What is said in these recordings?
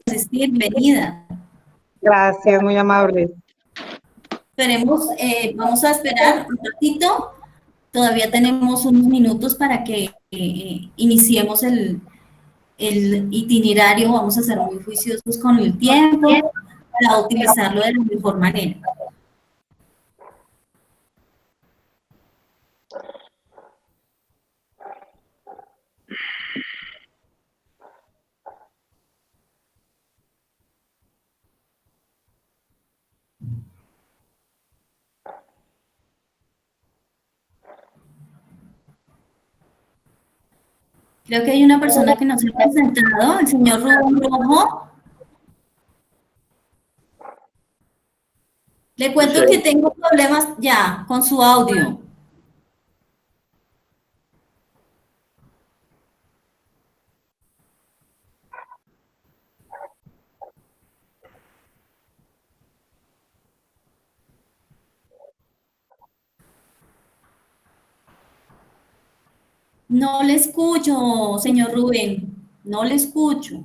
asistir, bienvenida. Gracias, muy amable. Esperemos, vamos a esperar un ratito. Todavía tenemos unos minutos para que iniciemos el itinerario. Vamos a ser muy juiciosos con el tiempo para utilizarlo de la mejor manera. Creo que hay una persona que no se ha presentado, el señor Rubén Rojo. Le cuento que tengo problemas ya con su audio. No le escucho, señor Rubén, no le escucho.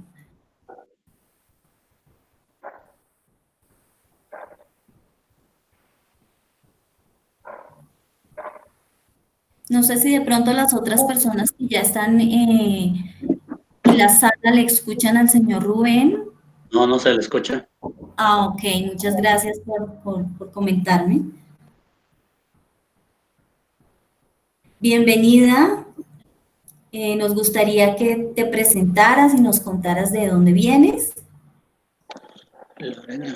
No sé si de pronto las otras personas que ya están en la sala le escuchan al señor Rubén. No, no se le escucha. Ah, ok, muchas gracias por comentarme. Bienvenida. Nos gustaría que te presentaras y nos contaras de dónde vienes. Lorena.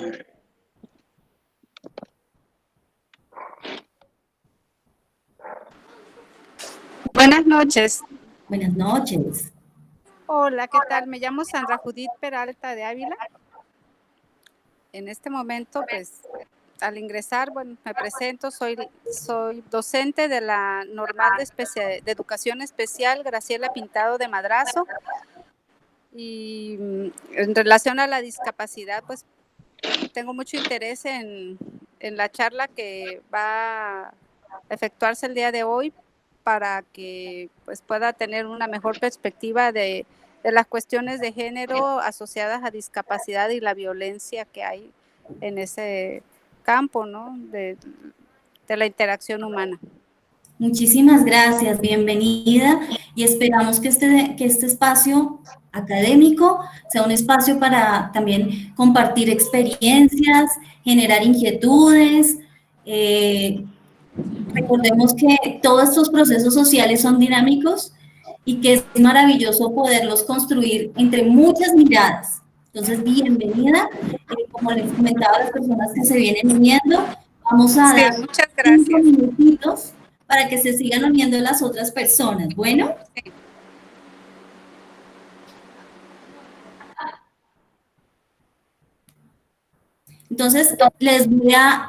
Buenas noches. Buenas noches. Hola, ¿qué tal? Me llamo Sandra Judith Peralta de Ávila. En este momento, pues, al ingresar, bueno, me presento, soy docente de la Normal de Educación Especial Graciela Pintado de Madrazo. Y en relación a la discapacidad, pues, tengo mucho interés en la charla que va a efectuarse el día de hoy para que pues, pueda tener una mejor perspectiva de las cuestiones de género asociadas a discapacidad y la violencia que hay en ese campo, ¿no? de la interacción humana. Muchísimas gracias, bienvenida, y esperamos que este espacio académico sea un espacio para también compartir experiencias, generar inquietudes. Recordemos que todos estos procesos sociales son dinámicos y que es maravilloso poderlos construir entre muchas miradas. Entonces, bienvenida. Como les comentaba a las personas que se vienen uniendo, vamos a dar muchas gracias. 5 minutitos para que se sigan uniendo las otras personas. Bueno. Sí. Entonces, voy a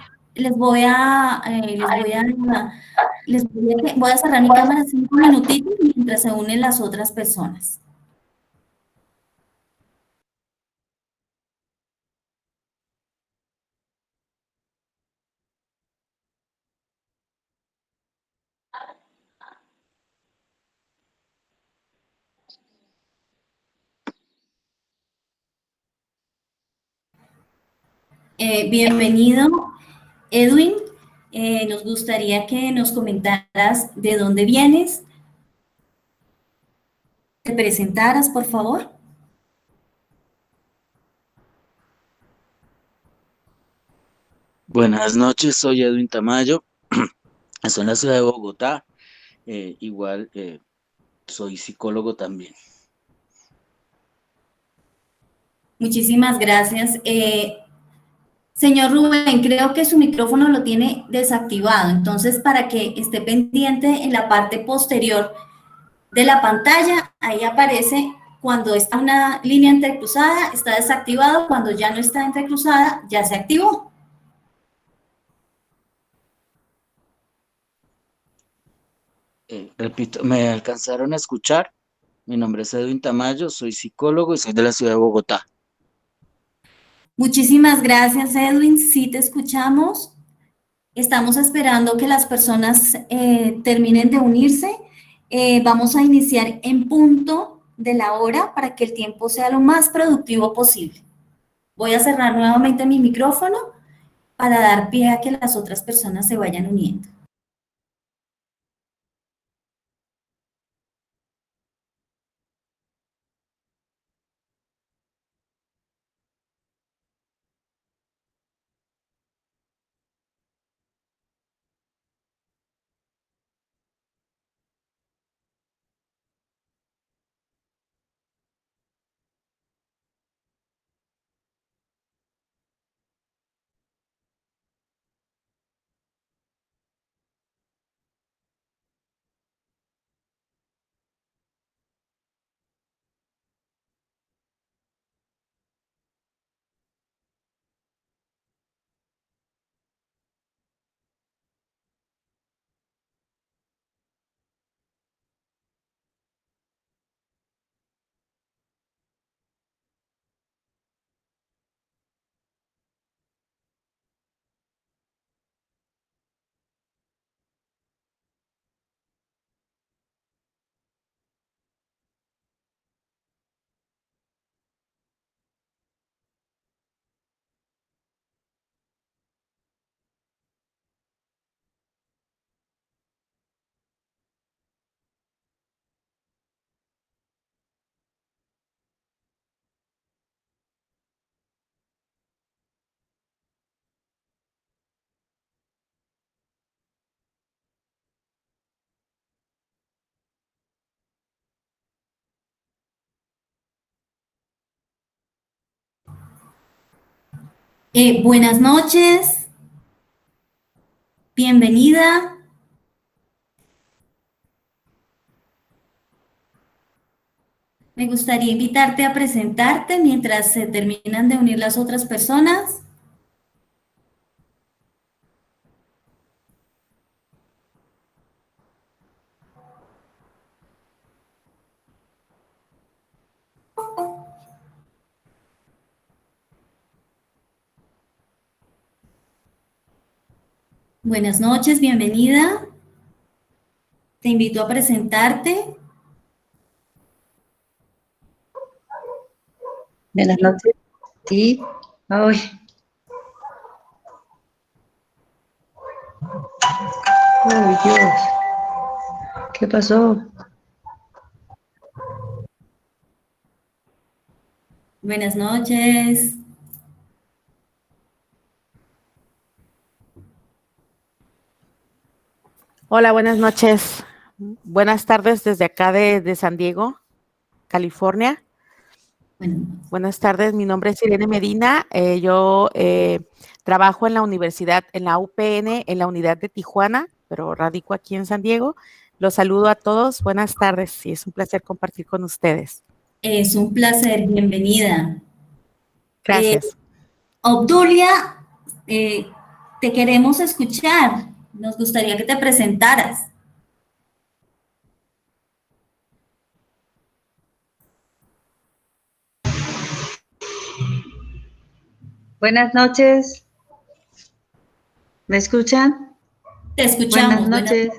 cerrar mi cámara 5 minutitos mientras se unen las otras personas. Bienvenido, Edwin. Nos gustaría que nos comentaras de dónde vienes. ¿Te presentaras, por favor? Buenas noches, soy Edwin Tamayo. Estoy en la ciudad de Bogotá. Soy psicólogo también. Muchísimas gracias. Señor Rubén, creo que su micrófono lo tiene desactivado, entonces para que esté pendiente en la parte posterior de la pantalla, ahí aparece cuando está una línea entrecruzada, está desactivado, cuando ya no está entrecruzada, ya se activó. Repito, ¿me alcanzaron a escuchar? Mi nombre es Edwin Tamayo, soy psicólogo y soy de la ciudad de Bogotá. Muchísimas gracias, Edwin. Sí te escuchamos. Estamos esperando que las personas terminen de unirse. Vamos a iniciar en punto de la hora para que el tiempo sea lo más productivo posible. Voy a cerrar nuevamente mi micrófono para dar pie a que las otras personas se vayan uniendo. Buenas noches, bienvenida. Me gustaría invitarte a presentarte mientras se terminan de unir las otras personas. Buenas noches, bienvenida. Te invito a presentarte. Buenas noches. Sí. Ay. Oh, Dios. ¿Qué pasó? Buenas noches. Hola, buenas noches. Buenas tardes desde acá de San Diego, California. Buenas tardes, mi nombre es Irene Medina. Yo trabajo en la universidad, en la UPN, en la unidad de Tijuana, pero radico aquí en San Diego. Los saludo a todos. Buenas tardes y es un placer compartir con ustedes. Es un placer, bienvenida. Gracias. Obdulia, te queremos escuchar. Nos gustaría que te presentaras. Buenas noches. ¿Me escuchan? Te escuchamos. Buenas noches.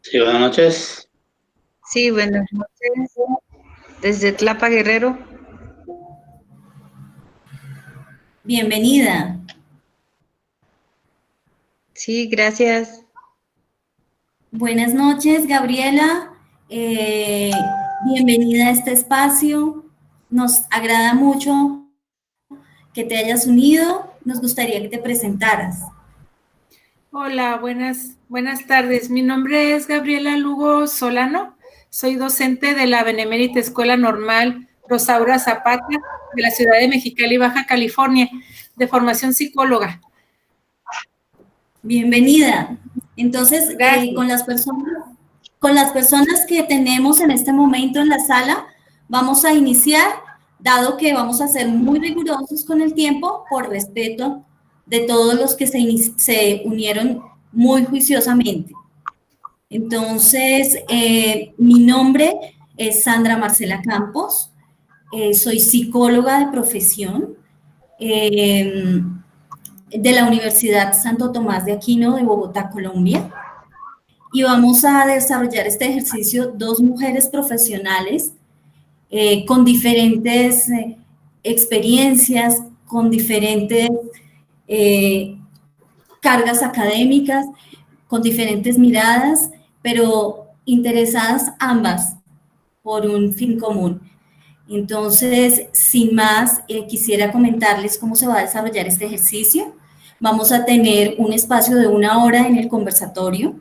Sí, buenas noches. Sí, buenas noches. Desde Tlapa, Guerrero. Bienvenida. Sí, gracias. Buenas noches, Gabriela. Bienvenida a este espacio. Nos agrada mucho que te hayas unido. Nos gustaría que te presentaras. Hola, buenas tardes. Mi nombre es Gabriela Lugo Solano. Soy docente de la Benemérita Escuela Normal Rosaura Zapata de la ciudad de Mexicali, Baja California, de formación psicóloga. Bienvenida. Entonces, con las personas que tenemos en este momento en la sala, vamos a iniciar, dado que vamos a ser muy rigurosos con el tiempo, por respeto de todos los que se unieron muy juiciosamente. Entonces, mi nombre es Sandra Marcela Campos, soy psicóloga de profesión de la Universidad Santo Tomás de Aquino de Bogotá, Colombia. Y vamos a desarrollar este ejercicio dos mujeres profesionales con diferentes experiencias, con diferentes cargas académicas, con diferentes miradas, pero interesadas ambas por un fin común. Entonces, sin más, quisiera comentarles cómo se va a desarrollar este ejercicio. Vamos a tener un espacio de 1 hora en el conversatorio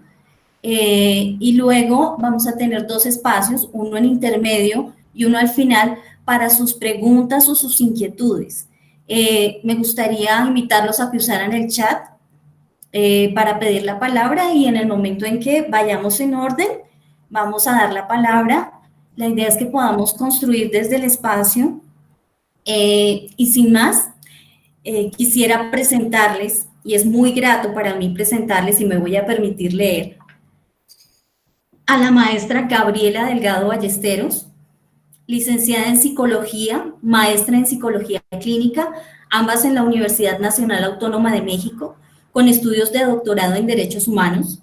y luego vamos a tener 2 espacios, uno en intermedio y uno al final para sus preguntas o sus inquietudes. Me gustaría invitarlos a que usaran el chat para pedir la palabra y en el momento en que vayamos en orden, vamos a dar la palabra. La idea es que podamos construir desde el espacio y sin más, quisiera presentarles, y es muy grato para mí presentarles, y me voy a permitir leer, a la maestra Gabriela Delgado Ballesteros, licenciada en Psicología, maestra en Psicología Clínica, ambas en la Universidad Nacional Autónoma de México, con estudios de doctorado en Derechos Humanos,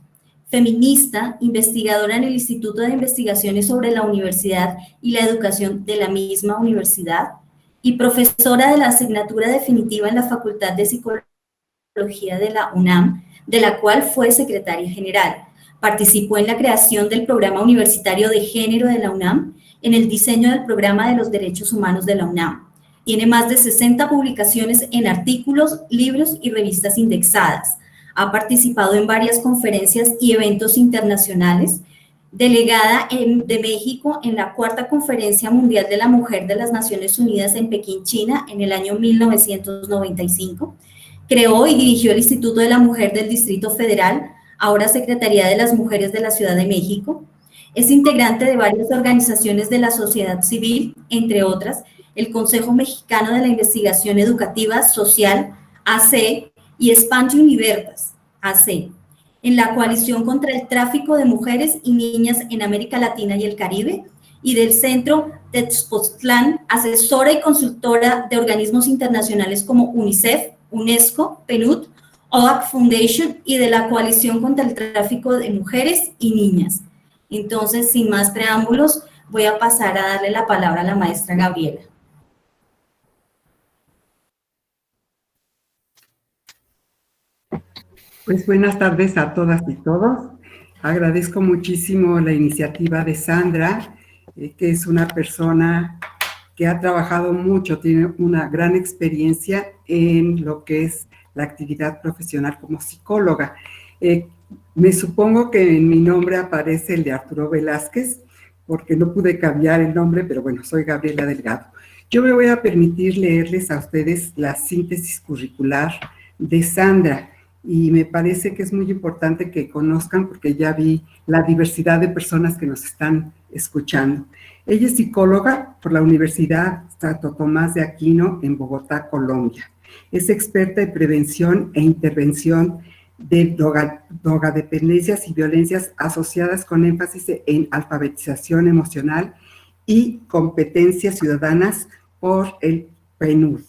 feminista, investigadora en el Instituto de Investigaciones sobre la Universidad y la Educación de la misma universidad, y profesora de la asignatura definitiva en la Facultad de Psicología de la UNAM, de la cual fue secretaria general. Participó en la creación del Programa Universitario de Género de la UNAM, en el diseño del Programa de los Derechos Humanos de la UNAM. Tiene más de 60 publicaciones en artículos, libros y revistas indexadas. Ha participado en varias conferencias y eventos internacionales, delegada de México en la 4ª Conferencia Mundial de la Mujer de las Naciones Unidas en Pekín, China, en el año 1995. Creó y dirigió el Instituto de la Mujer del Distrito Federal, ahora Secretaría de las Mujeres de la Ciudad de México. Es integrante de varias organizaciones de la sociedad civil, entre otras, el Consejo Mexicano de la Investigación Educativa Social, AC, y Expansión Libertas, AC, en la Coalición contra el Tráfico de Mujeres y Niñas en América Latina y el Caribe, y del Centro Tezpostlán, asesora y consultora de organismos internacionales como UNICEF, UNESCO, PNUD, OAC Foundation, y de la Coalición contra el Tráfico de Mujeres y Niñas. Entonces, sin más preámbulos, voy a pasar a darle la palabra a la maestra Gabriela. Pues buenas tardes a todas y todos. Agradezco muchísimo la iniciativa de Sandra, que es una persona que ha trabajado mucho, tiene una gran experiencia en lo que es la actividad profesional como psicóloga. Me supongo que en mi nombre aparece el de Arturo Velázquez, porque no pude cambiar el nombre, pero bueno, soy Gabriela Delgado. Yo me voy a permitir leerles a ustedes la síntesis curricular de Sandra, y me parece que es muy importante que conozcan, porque ya vi la diversidad de personas que nos están escuchando. Ella es psicóloga por la Universidad Santo Tomás de Aquino en Bogotá, Colombia. Es experta en prevención e intervención de drogadependencias y violencias asociadas, con énfasis en alfabetización emocional y competencias ciudadanas por el PNUD.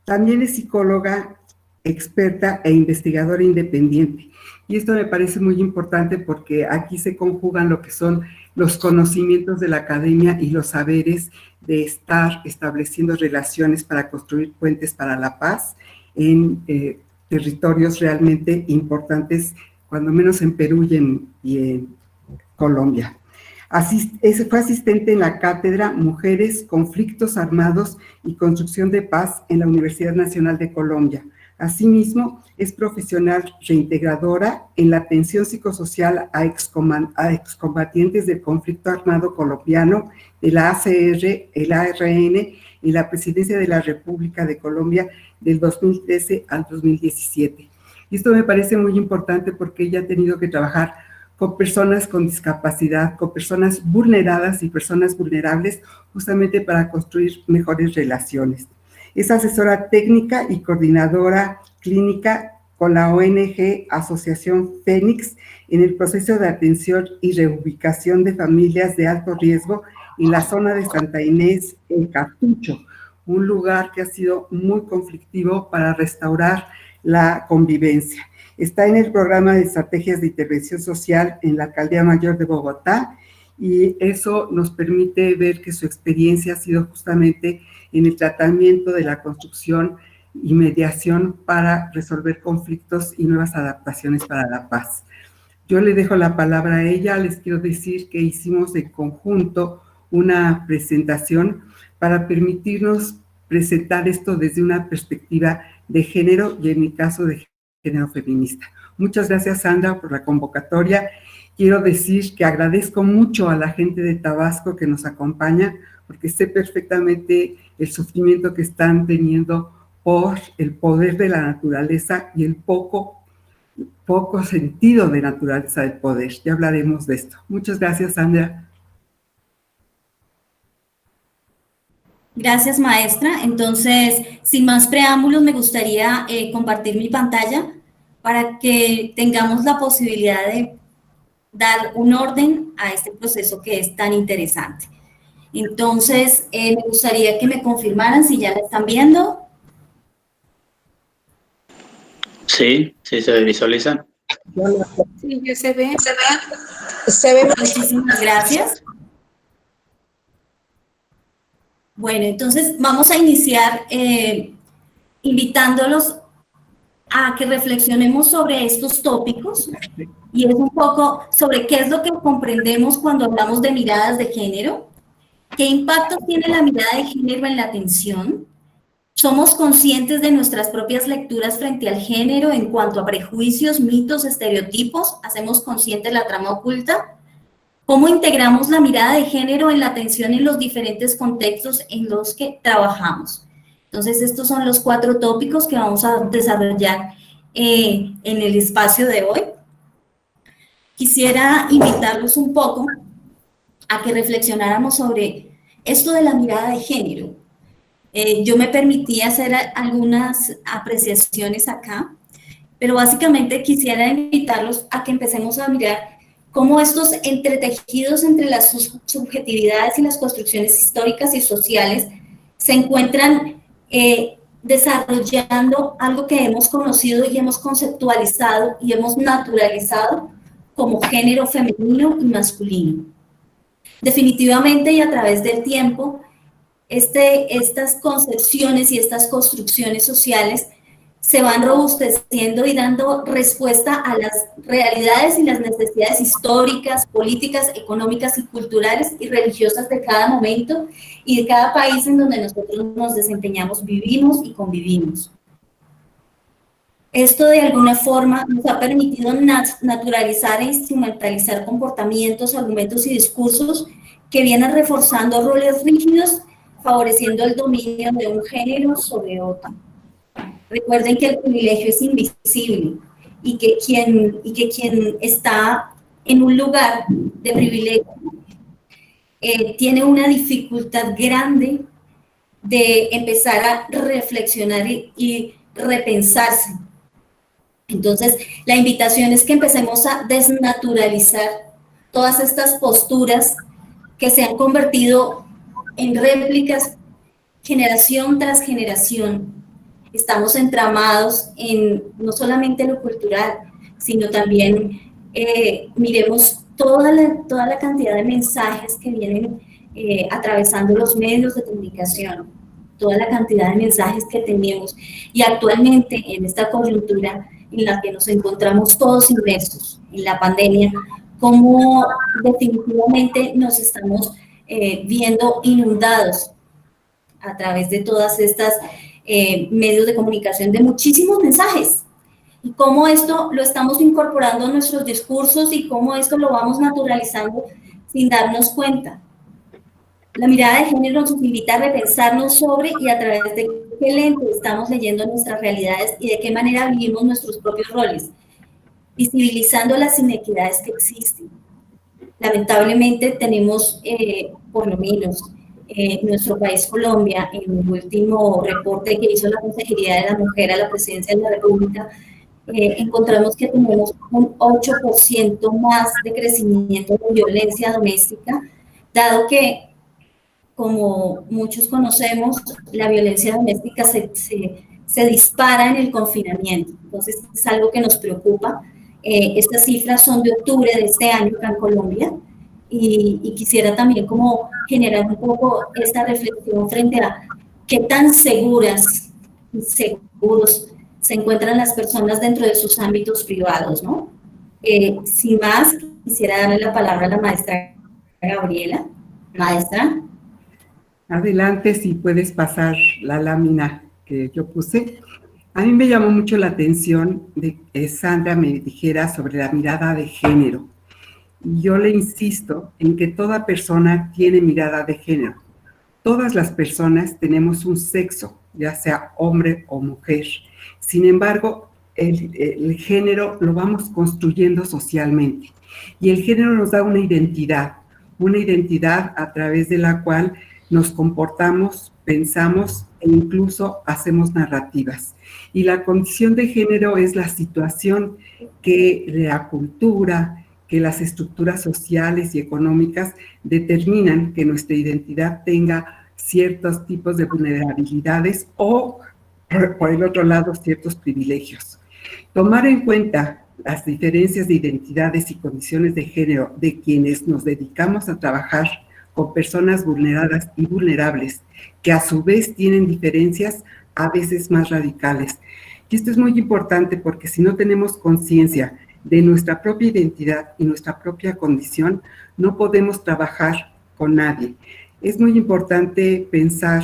También es psicóloga experta e investigadora independiente. Y esto me parece muy importante porque aquí se conjugan lo que son los conocimientos de la academia y los saberes de estar estableciendo relaciones para construir puentes para la paz en territorios realmente importantes, cuando menos en Perú y en Colombia. Fue asistente en la cátedra Mujeres, Conflictos Armados y Construcción de Paz en la Universidad Nacional de Colombia. Asimismo, es profesional reintegradora en la atención psicosocial a excombatientes del conflicto armado colombiano, de la ACR, el ARN y la Presidencia de la República de Colombia del 2013 al 2017. Y esto me parece muy importante porque ella ha tenido que trabajar con personas con discapacidad, con personas vulneradas y personas vulnerables, justamente para construir mejores relaciones. Es asesora técnica y coordinadora clínica con la ONG Asociación Fénix en el proceso de atención y reubicación de familias de alto riesgo en la zona de Santa Inés, en Cartucho, un lugar que ha sido muy conflictivo para restaurar la convivencia. Está en el programa de estrategias de intervención social en la Alcaldía Mayor de Bogotá y eso nos permite ver que su experiencia ha sido justamente en el tratamiento de la construcción y mediación para resolver conflictos y nuevas adaptaciones para la paz. Yo le dejo la palabra a ella. Les quiero decir que hicimos en conjunto una presentación para permitirnos presentar esto desde una perspectiva de género y en mi caso de género feminista. Muchas gracias, Sandra, por la convocatoria. Quiero decir que agradezco mucho a la gente de Tabasco que nos acompaña, porque sé perfectamente el sufrimiento que están teniendo por el poder de la naturaleza y el poco sentido de naturaleza del poder. Ya hablaremos de esto. Muchas gracias, Sandra. Gracias, maestra. Entonces, sin más preámbulos, me gustaría compartir mi pantalla para que tengamos la posibilidad de dar un orden a este proceso que es tan interesante. Entonces, me gustaría que me confirmaran si ya la están viendo. Sí, sí se visualiza. Sí, ya se ve. Se ve. Muchísimas gracias. Bueno, entonces vamos a iniciar invitándolos a que reflexionemos sobre estos tópicos y es un poco sobre qué es lo que comprendemos cuando hablamos de miradas de género, qué impacto tiene la mirada de género en la atención, somos conscientes de nuestras propias lecturas frente al género en cuanto a prejuicios, mitos, estereotipos, hacemos consciente la trama oculta, cómo integramos la mirada de género en la atención en los diferentes contextos en los que trabajamos. Entonces, estos son los 4 tópicos que vamos a desarrollar en el espacio de hoy. Quisiera invitarlos un poco a que reflexionáramos sobre esto de la mirada de género. Yo me permití hacer algunas apreciaciones acá, pero básicamente quisiera invitarlos a que empecemos a mirar cómo estos entretejidos entre las subjetividades y las construcciones históricas y sociales se encuentran desarrollando algo que hemos conocido y hemos conceptualizado y hemos naturalizado como género femenino y masculino. Definitivamente y a través del tiempo, estas concepciones y estas construcciones sociales se van robusteciendo y dando respuesta a las realidades y las necesidades históricas, políticas, económicas y culturales y religiosas de cada momento y de cada país en donde nosotros nos desempeñamos, vivimos y convivimos. Esto de alguna forma nos ha permitido naturalizar e instrumentalizar comportamientos, argumentos y discursos que vienen reforzando roles rígidos, favoreciendo el dominio de un género sobre otro. Recuerden que el privilegio es invisible y que quien está en un lugar de privilegio tiene una dificultad grande de empezar a reflexionar y repensarse. Entonces, la invitación es que empecemos a desnaturalizar todas estas posturas que se han convertido en réplicas generación tras generación. Estamos entramados en no solamente lo cultural, sino también miremos toda la cantidad de mensajes que vienen atravesando los medios de comunicación, toda la cantidad de mensajes que tenemos. Y actualmente en esta coyuntura en la que nos encontramos todos inmersos en la pandemia, cómo definitivamente nos estamos viendo inundados a través de todas estas medios de comunicación de muchísimos mensajes y cómo esto lo estamos incorporando a nuestros discursos y cómo esto lo vamos naturalizando sin darnos cuenta. La mirada de género nos invita a repensarnos sobre y a través de qué lente estamos leyendo nuestras realidades y de qué manera vivimos nuestros propios roles, visibilizando las inequidades que existen. Lamentablemente tenemos, por lo menos, nuestro país Colombia, en el último reporte que hizo la Consejería de la Mujer a la Presidencia de la República, encontramos que tenemos un 8% más de crecimiento de violencia doméstica, dado que, como muchos conocemos, la violencia doméstica se dispara en el confinamiento. Entonces, es algo que nos preocupa. Estas cifras son de octubre de este año acá en Colombia. y quisiera también como generar un poco esta reflexión frente a qué tan seguros se encuentran las personas dentro de sus ámbitos privados, ¿no? Sin más, quisiera darle la palabra a la maestra Gabriela. Maestra. Adelante, si puedes pasar la lámina que yo puse. A mí me llamó mucho la atención de que Sandra me dijera sobre la mirada de género. Yo le insisto en que toda persona tiene mirada de género. Todas las personas tenemos un sexo, ya sea hombre o mujer. Sin embargo, el género lo vamos construyendo socialmente. Y el género nos da una identidad a través de la cual nos comportamos, pensamos e incluso hacemos narrativas. Y la condición de género es la situación que la cultura, que las estructuras sociales y económicas determinan que nuestra identidad tenga ciertos tipos de vulnerabilidades o, por el otro lado, ciertos privilegios. Tomar en cuenta las diferencias de identidades y condiciones de género de quienes nos dedicamos a trabajar con personas vulneradas y vulnerables, que a su vez tienen diferencias a veces más radicales. Y esto es muy importante porque si no tenemos conciencia de nuestra propia identidad y nuestra propia condición, no podemos trabajar con nadie. Es muy importante pensar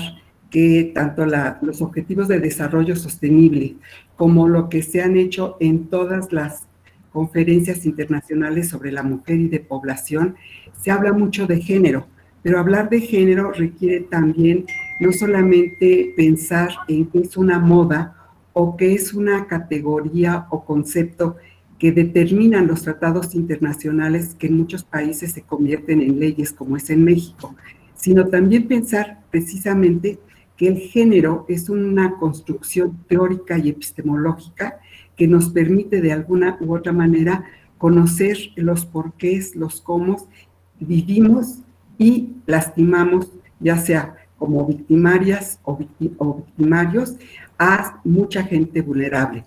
que tanto los objetivos de desarrollo sostenible como lo que se han hecho en todas las conferencias internacionales sobre la mujer y de población, se habla mucho de género, pero hablar de género requiere también no solamente pensar en qué es una moda o qué es una categoría o concepto que determinan los tratados internacionales que en muchos países se convierten en leyes, como es en México, sino también pensar precisamente que el género es una construcción teórica y epistemológica que nos permite de alguna u otra manera conocer los porqués, los cómo vivimos y lastimamos, ya sea como victimarias o victimarios, a mucha gente vulnerable.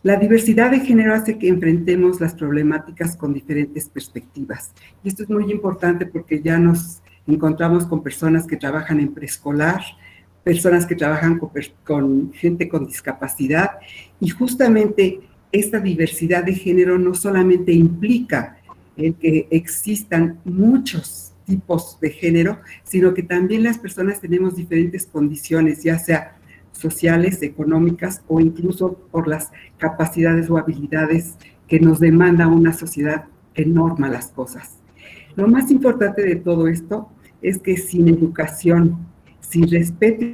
La diversidad de género hace que enfrentemos las problemáticas con diferentes perspectivas. Y esto es muy importante porque ya nos encontramos con personas que trabajan en preescolar, personas que trabajan con gente con discapacidad, y justamente esta diversidad de género no solamente implica el que existan muchos tipos de género, sino que también las personas tenemos diferentes condiciones, ya sea sociales, económicas o incluso por las capacidades o habilidades que nos demanda una sociedad que norma las cosas. Lo más importante de todo esto es que sin educación, sin respeto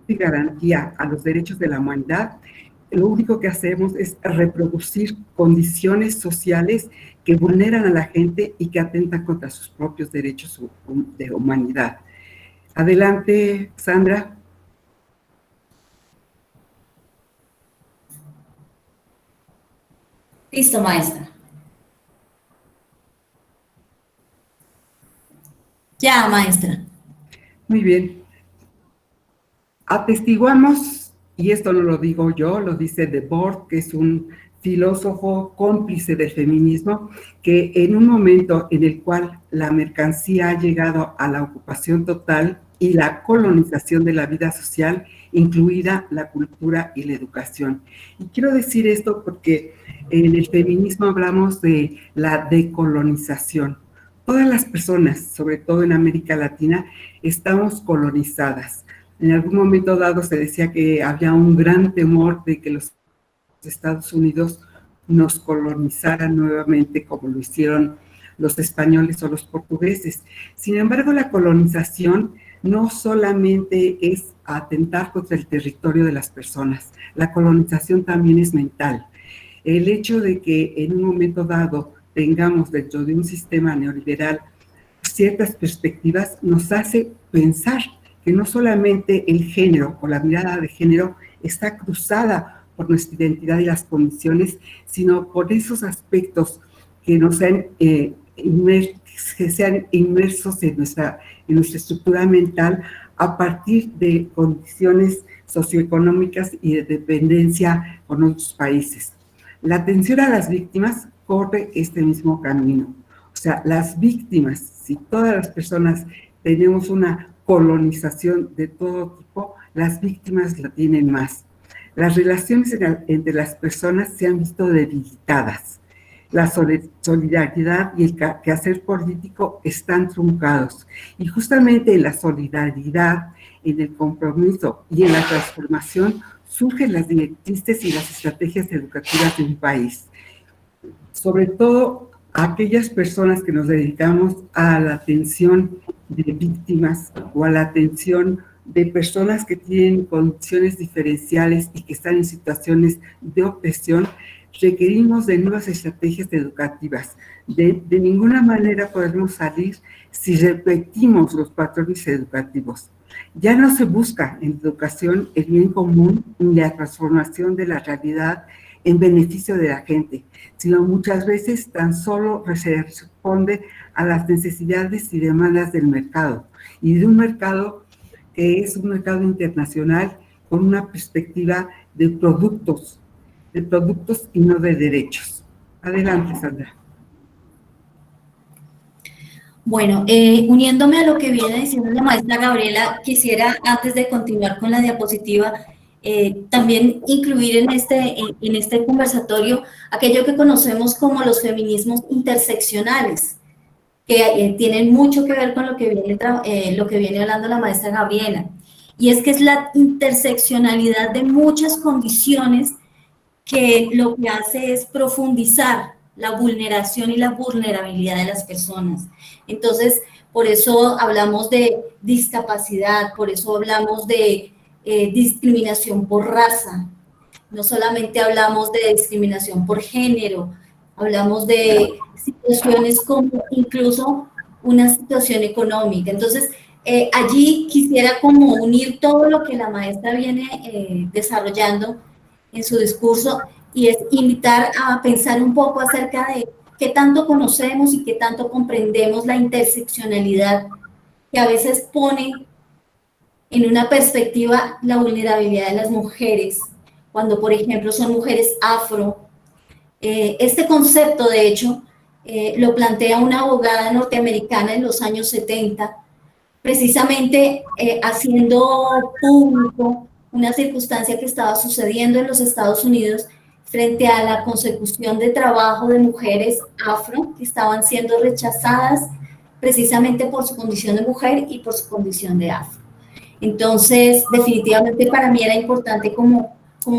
y garantía a los derechos de la humanidad, lo único que hacemos es reproducir condiciones sociales que vulneran a la gente y que atentan contra sus propios derechos de humanidad. Adelante, Sandra. Listo, maestra. Ya, maestra. Muy bien. Atestiguamos, y esto no lo digo yo, lo dice Debord, que es un filósofo cómplice del feminismo, que en un momento en el cual la mercancía ha llegado a la ocupación total y la colonización de la vida social, incluida la cultura y la educación. Y quiero decir esto porque en el feminismo hablamos de la decolonización. Todas las personas, sobre todo en América Latina, estamos colonizadas. En algún momento dado se decía que había un gran temor de que los Estados Unidos nos colonizaran nuevamente como lo hicieron los españoles o los portugueses. Sin embargo, la colonización no solamente es atentar contra el territorio de las personas, la colonización también es mental. El hecho de que en un momento dado tengamos dentro de un sistema neoliberal ciertas perspectivas nos hace pensar que no solamente el género o la mirada de género está cruzada por nuestra identidad y las condiciones, sino por esos aspectos que nos han que sean inmersos en nuestra estructura mental a partir de condiciones socioeconómicas y de dependencia con otros países. La atención a las víctimas corre este mismo camino. O sea, las víctimas, si todas las personas tenemos una colonización de todo tipo, las víctimas la tienen más. Las relaciones entre las personas se han visto debilitadas. La solidaridad y el quehacer político están truncados. Y justamente en la solidaridad, en el compromiso y en la transformación surgen las directrices y las estrategias educativas de un país. Sobre todo aquellas personas que nos dedicamos a la atención de víctimas o a la atención de personas que tienen condiciones diferenciales y que están en situaciones de opresión, requerimos de nuevas estrategias educativas. De ninguna manera podemos salir si repetimos los patrones educativos. Ya no se busca en educación el bien común ni la transformación de la realidad en beneficio de la gente, sino muchas veces tan solo se responde a las necesidades y demandas del mercado, y de un mercado que es un mercado internacional con una perspectiva de productos y no de derechos. Adelante, Sandra. Bueno, uniéndome a lo que viene diciendo la maestra Gabriela, quisiera, antes de continuar con la diapositiva, también incluir en este conversatorio aquello que conocemos como los feminismos interseccionales, que tienen mucho que ver con lo que viene hablando la maestra Gabriela. Y es que es la interseccionalidad de muchas condiciones que lo que hace es profundizar la vulneración y la vulnerabilidad de las personas. Entonces, por eso hablamos de discapacidad, por eso hablamos de discriminación por raza, no solamente hablamos de discriminación por género, hablamos de situaciones como incluso una situación económica. Entonces, allí quisiera como unir todo lo que la maestra viene desarrollando en su discurso, y es invitar a pensar un poco acerca de qué tanto conocemos y qué tanto comprendemos la interseccionalidad que a veces pone en una perspectiva la vulnerabilidad de las mujeres, cuando por ejemplo son mujeres afro. Este concepto, de hecho, lo plantea una abogada norteamericana en los años 70, precisamente haciendo público una circunstancia que estaba sucediendo en los Estados Unidos frente a la consecución de trabajo de mujeres afro que estaban siendo rechazadas precisamente por su condición de mujer y por su condición de afro. Entonces, definitivamente para mí era importante como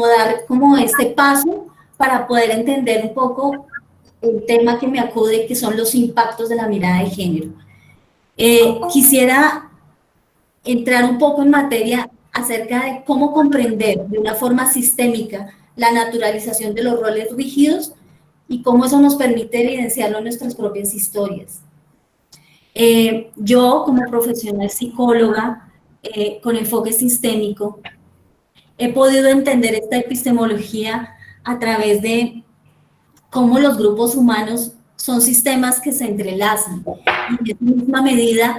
dar como este paso para poder entender un poco el tema que me acude, que son los impactos de la mirada de género. Quisiera entrar un poco en materia acerca de cómo comprender de una forma sistémica la naturalización de los roles rígidos y cómo eso nos permite evidenciarlo en nuestras propias historias. Yo, como profesional psicóloga, con enfoque sistémico, he podido entender esta epistemología a través de cómo los grupos humanos son sistemas que se entrelazan y en misma medida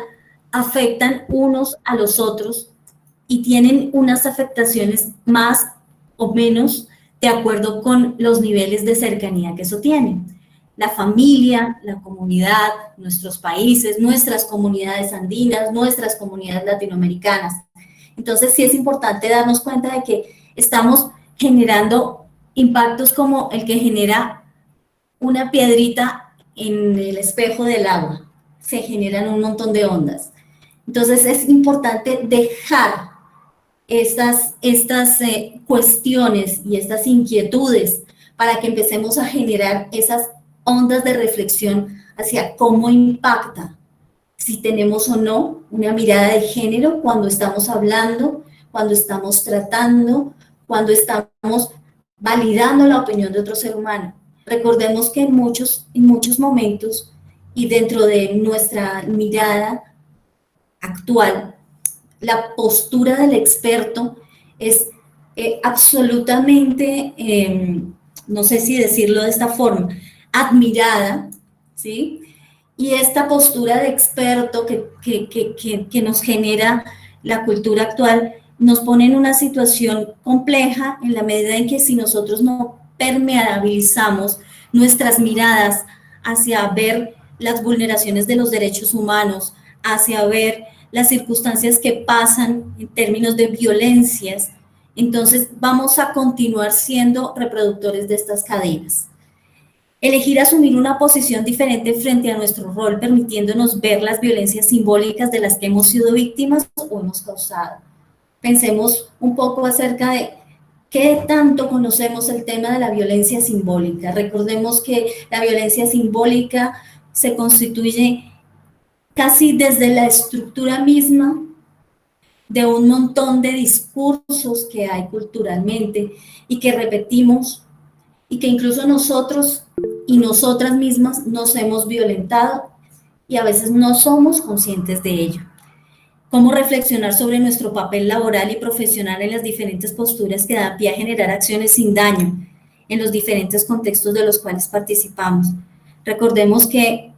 afectan unos a los otros y tienen unas afectaciones más o menos de acuerdo con los niveles de cercanía que eso tiene. La familia, la comunidad, nuestros países, nuestras comunidades andinas, nuestras comunidades latinoamericanas. Entonces sí es importante darnos cuenta de que estamos generando impactos como el que genera una piedrita en el espejo del agua. Se generan un montón de ondas. Entonces es importante dejar estas cuestiones y estas inquietudes para que empecemos a generar esas ondas de reflexión hacia cómo impacta, si tenemos o no una mirada de género cuando estamos hablando, cuando estamos tratando, cuando estamos validando la opinión de otro ser humano. Recordemos que en muchos momentos y dentro de nuestra mirada actual, la postura del experto es absolutamente, no sé si decirlo de esta forma, admirada, ¿sí? Y esta postura de experto que nos genera la cultura actual nos pone en una situación compleja en la medida en que si nosotros no permeabilizamos nuestras miradas hacia ver las vulneraciones de los derechos humanos, hacia ver las circunstancias que pasan en términos de violencias, entonces vamos a continuar siendo reproductores de estas cadenas. Elegir asumir una posición diferente frente a nuestro rol, permitiéndonos ver las violencias simbólicas de las que hemos sido víctimas o hemos causado. Pensemos un poco acerca de qué tanto conocemos el tema de la violencia simbólica. Recordemos que la violencia simbólica se constituye casi desde la estructura misma de un montón de discursos que hay culturalmente y que repetimos y que incluso nosotros y nosotras mismas nos hemos violentado y a veces no somos conscientes de ello. Cómo reflexionar sobre nuestro papel laboral y profesional en las diferentes posturas que dan pie a generar acciones sin daño en los diferentes contextos de los cuales participamos. Recordemos que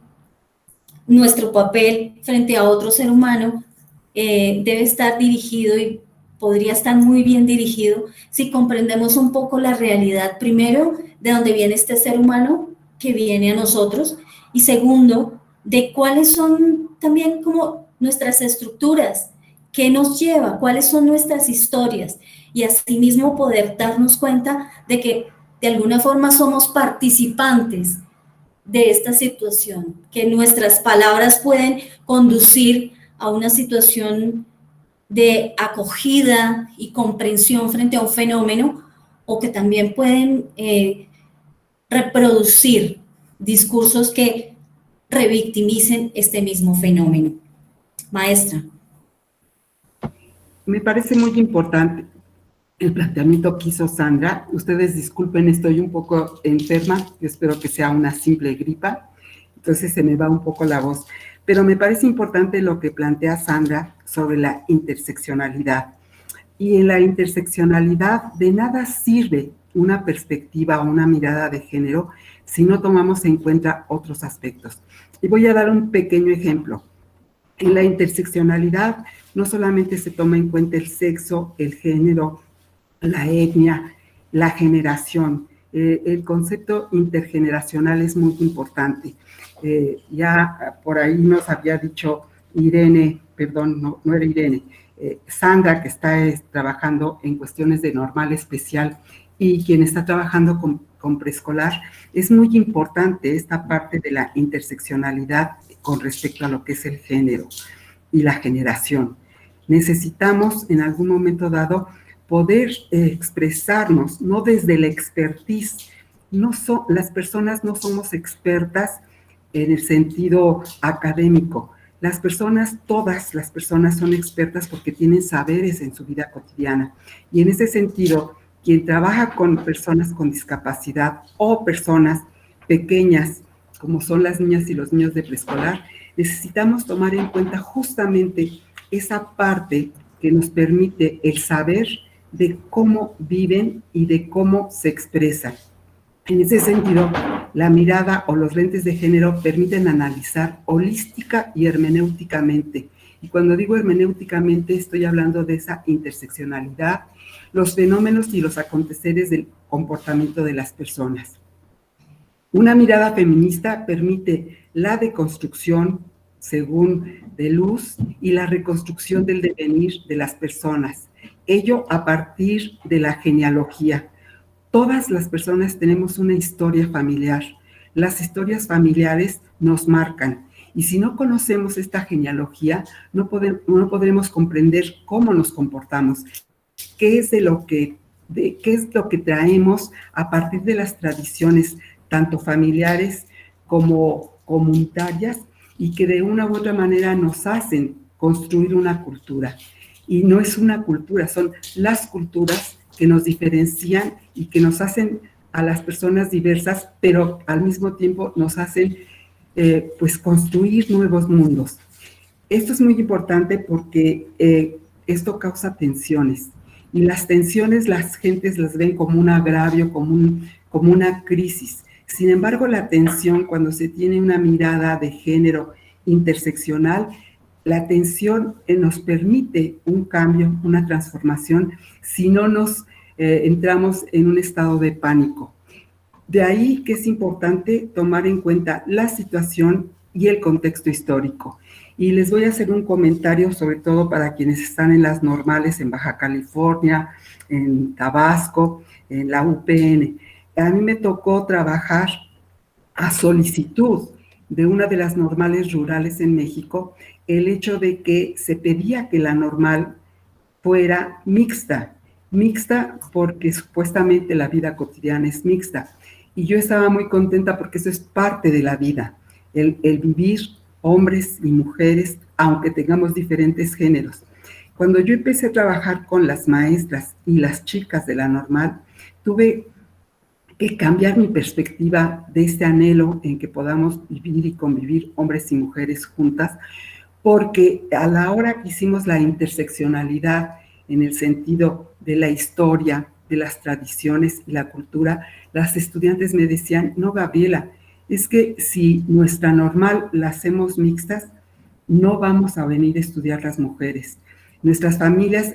nuestro papel frente a otro ser humano debe estar dirigido y podría estar muy bien dirigido si comprendemos un poco la realidad, primero, de dónde viene este ser humano que viene a nosotros, y segundo, de cuáles son también como nuestras estructuras, qué nos lleva, cuáles son nuestras historias, y asimismo poder darnos cuenta de que de alguna forma somos participantes de esta situación, que nuestras palabras pueden conducir a una situación de acogida y comprensión frente a un fenómeno, o que también pueden reproducir discursos que revictimicen este mismo fenómeno. Maestra. Me parece muy importante el planteamiento que hizo Sandra. Ustedes disculpen, estoy un poco enferma, yo espero que sea una simple gripa, entonces se me va un poco la voz. Pero me parece importante lo que plantea Sandra sobre la interseccionalidad. Y en la interseccionalidad de nada sirve una perspectiva o una mirada de género si no tomamos en cuenta otros aspectos. Y voy a dar un pequeño ejemplo. En la interseccionalidad no solamente se toma en cuenta el sexo, el género, la etnia, la generación. El concepto intergeneracional es muy importante. Ya por ahí nos había dicho Irene, perdón, no era Irene, Sandra, que está trabajando en cuestiones de normal especial, y quien está trabajando con preescolar. Es muy importante esta parte de la interseccionalidad con respecto a lo que es el género y la generación. Necesitamos en algún momento dado poder expresarnos, no desde la expertise. Las personas no somos expertas en el sentido académico. Las personas, todas las personas son expertas porque tienen saberes en su vida cotidiana. Y en ese sentido, quien trabaja con personas con discapacidad o personas pequeñas, como son las niñas y los niños de preescolar, necesitamos tomar en cuenta justamente esa parte que nos permite el saber de cómo viven y de cómo se expresan. En ese sentido, la mirada o los lentes de género permiten analizar holística y hermenéuticamente. Y cuando digo hermenéuticamente, estoy hablando de esa interseccionalidad, los fenómenos y los aconteceres del comportamiento de las personas. Una mirada feminista permite la deconstrucción, según Deleuze, y la reconstrucción del devenir de las personas. Ello a partir de la genealogía. Todas las personas tenemos una historia familiar. Las historias familiares nos marcan. Y si no conocemos esta genealogía, no podremos comprender cómo nos comportamos, qué es lo que traemos a partir de las tradiciones, tanto familiares como comunitarias, y que de una u otra manera nos hacen construir una cultura. Y no es una cultura, son las culturas que nos diferencian y que nos hacen a las personas diversas, pero al mismo tiempo nos hacen pues construir nuevos mundos. Esto es muy importante porque esto causa tensiones, y las tensiones las gentes las ven como un agravio, como una crisis. Sin embargo, la tensión, cuando se tiene una mirada de género interseccional, la tensión nos permite un cambio, una transformación, si no nos entramos en un estado de pánico. De ahí que es importante tomar en cuenta la situación y el contexto histórico. Y les voy a hacer un comentario, sobre todo para quienes están en las normales en Baja California, en Tabasco, en la UPN. A mí me tocó trabajar a solicitud de una de las normales rurales en México, el hecho de que se pedía que la normal fuera mixta porque supuestamente la vida cotidiana es mixta. Y yo estaba muy contenta porque eso es parte de la vida, el vivir hombres y mujeres, aunque tengamos diferentes géneros. Cuando yo empecé a trabajar con las maestras y las chicas de la normal, tuve que cambiar mi perspectiva de este anhelo en que podamos vivir y convivir hombres y mujeres juntas, porque a la hora que hicimos la interseccionalidad en el sentido de la historia, de las tradiciones y la cultura, las estudiantes me decían, no, Gabriela, es que si nuestra normal la hacemos mixtas, no vamos a venir a estudiar las mujeres. Nuestras familias,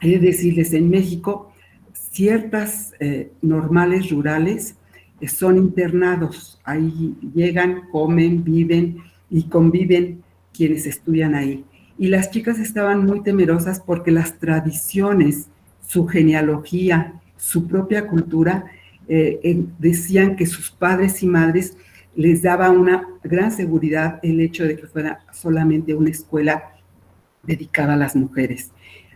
he de decirles, en México, ciertas normales rurales son internados, ahí llegan, comen, viven y conviven quienes estudian ahí. Y las chicas estaban muy temerosas porque las tradiciones, su genealogía, su propia cultura, decían que sus padres y madres les daba una gran seguridad el hecho de que fuera solamente una escuela dedicada a las mujeres.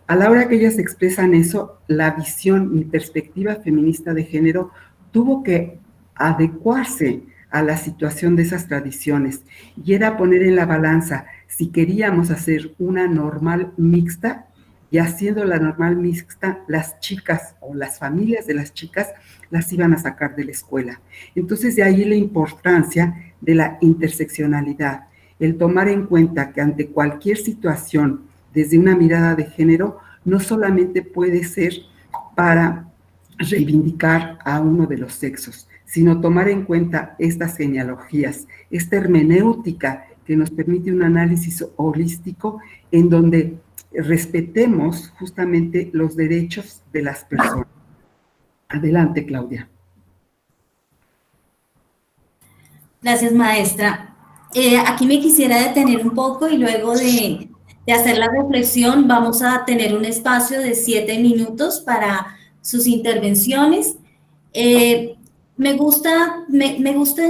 A la hora que ellas expresan eso, la visión, mi perspectiva feminista de género tuvo que adecuarse a la situación de esas tradiciones y era poner en la balanza si queríamos hacer una normal mixta, y haciendo la normal mixta, las chicas o las familias de las chicas las iban a sacar de la escuela. Entonces, de ahí la importancia de la interseccionalidad, el tomar en cuenta que ante cualquier situación, desde una mirada de género, no solamente puede ser para reivindicar a uno de los sexos, sino tomar en cuenta estas genealogías, esta hermenéutica que nos permite un análisis holístico en donde respetemos justamente los derechos de las personas. Adelante, Claudia. Gracias, maestra. Aquí me quisiera detener un poco y luego de hacer la reflexión vamos a tener un espacio de 7 minutos para sus intervenciones. Me gusta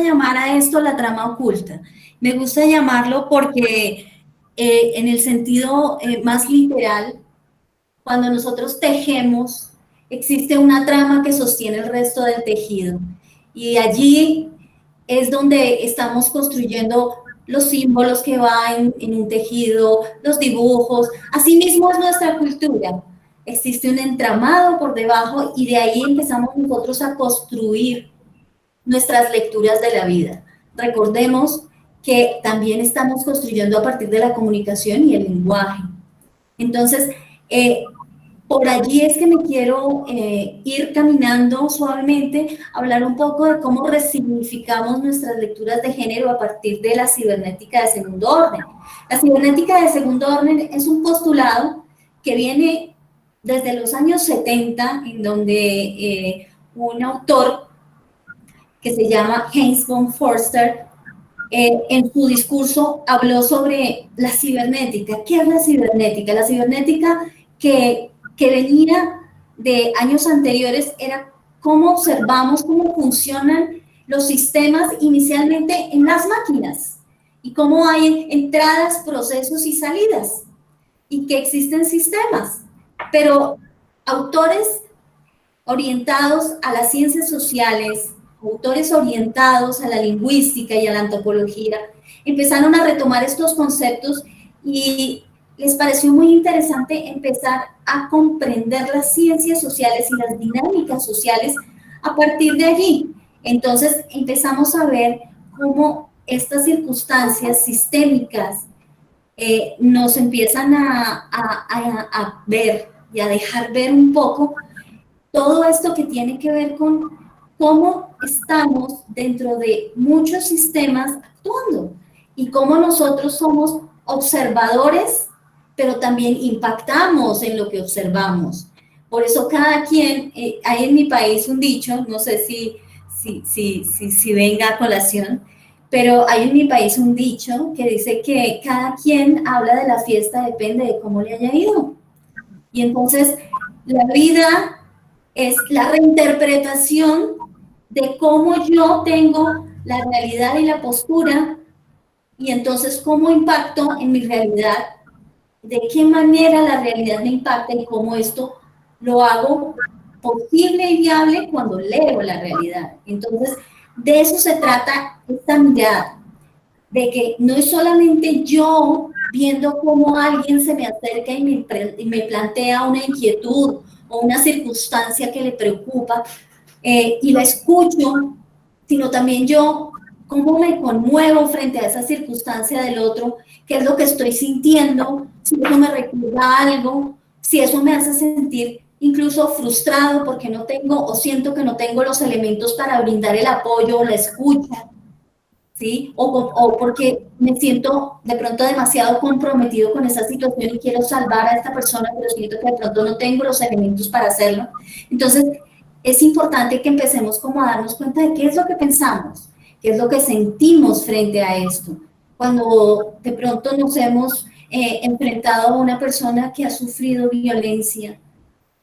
llamar a esto la trama oculta. Me gusta llamarlo porque en el sentido más literal, cuando nosotros tejemos, existe una trama que sostiene el resto del tejido. Y allí es donde estamos construyendo los símbolos que van en un tejido, los dibujos. Asimismo es nuestra cultura. Existe un entramado por debajo y de ahí empezamos nosotros a construir nuestras lecturas de la vida. Recordemos que también estamos construyendo a partir de la comunicación y el lenguaje. Entonces, por allí es que me quiero ir caminando suavemente, hablar un poco de cómo resignificamos nuestras lecturas de género a partir de la cibernética de segundo orden. La cibernética de segundo orden es un postulado que viene desde los años 70, en donde un autor que se llama Heinz von Forster, en su discurso habló sobre la cibernética. ¿Qué es la cibernética? La cibernética que venía de años anteriores era cómo observamos cómo funcionan los sistemas inicialmente en las máquinas y cómo hay entradas, procesos y salidas y que existen sistemas, pero autores orientados a las ciencias sociales, autores orientados a la lingüística y a la antropología, empezaron a retomar estos conceptos y les pareció muy interesante empezar a comprender las ciencias sociales y las dinámicas sociales a partir de allí. Entonces empezamos a ver cómo estas circunstancias sistémicas nos empiezan a ver y a dejar ver un poco todo esto que tiene que ver con cómo estamos dentro de muchos sistemas actuando y cómo nosotros somos observadores, pero también impactamos en lo que observamos. Por eso cada quien, hay en mi país un dicho, no sé si venga a colación, pero hay en mi país un dicho que dice que cada quien habla de la fiesta depende de cómo le haya ido. Y entonces la vida es la reinterpretación de cómo yo tengo la realidad y la postura, y entonces cómo impacto en mi realidad, de qué manera la realidad me impacta y cómo esto lo hago posible y viable cuando leo la realidad. Entonces, de eso se trata esta mirada, de que no es solamente yo viendo cómo alguien se me acerca y me plantea una inquietud o una circunstancia que le preocupa y la escucho, sino también yo cómo me conmuevo frente a esa circunstancia del otro, qué es lo que estoy sintiendo, si eso me recuerda algo, si eso me hace sentir incluso frustrado porque no tengo o siento que no tengo los elementos para brindar el apoyo o la escucha, ¿sí? O porque me siento de pronto demasiado comprometido con esa situación y quiero salvar a esta persona, pero siento que de pronto no tengo los elementos para hacerlo. Entonces, es importante que empecemos como a darnos cuenta de qué es lo que pensamos, qué es lo que sentimos frente a esto. Cuando de pronto nos hemos enfrentado a una persona que ha sufrido violencia,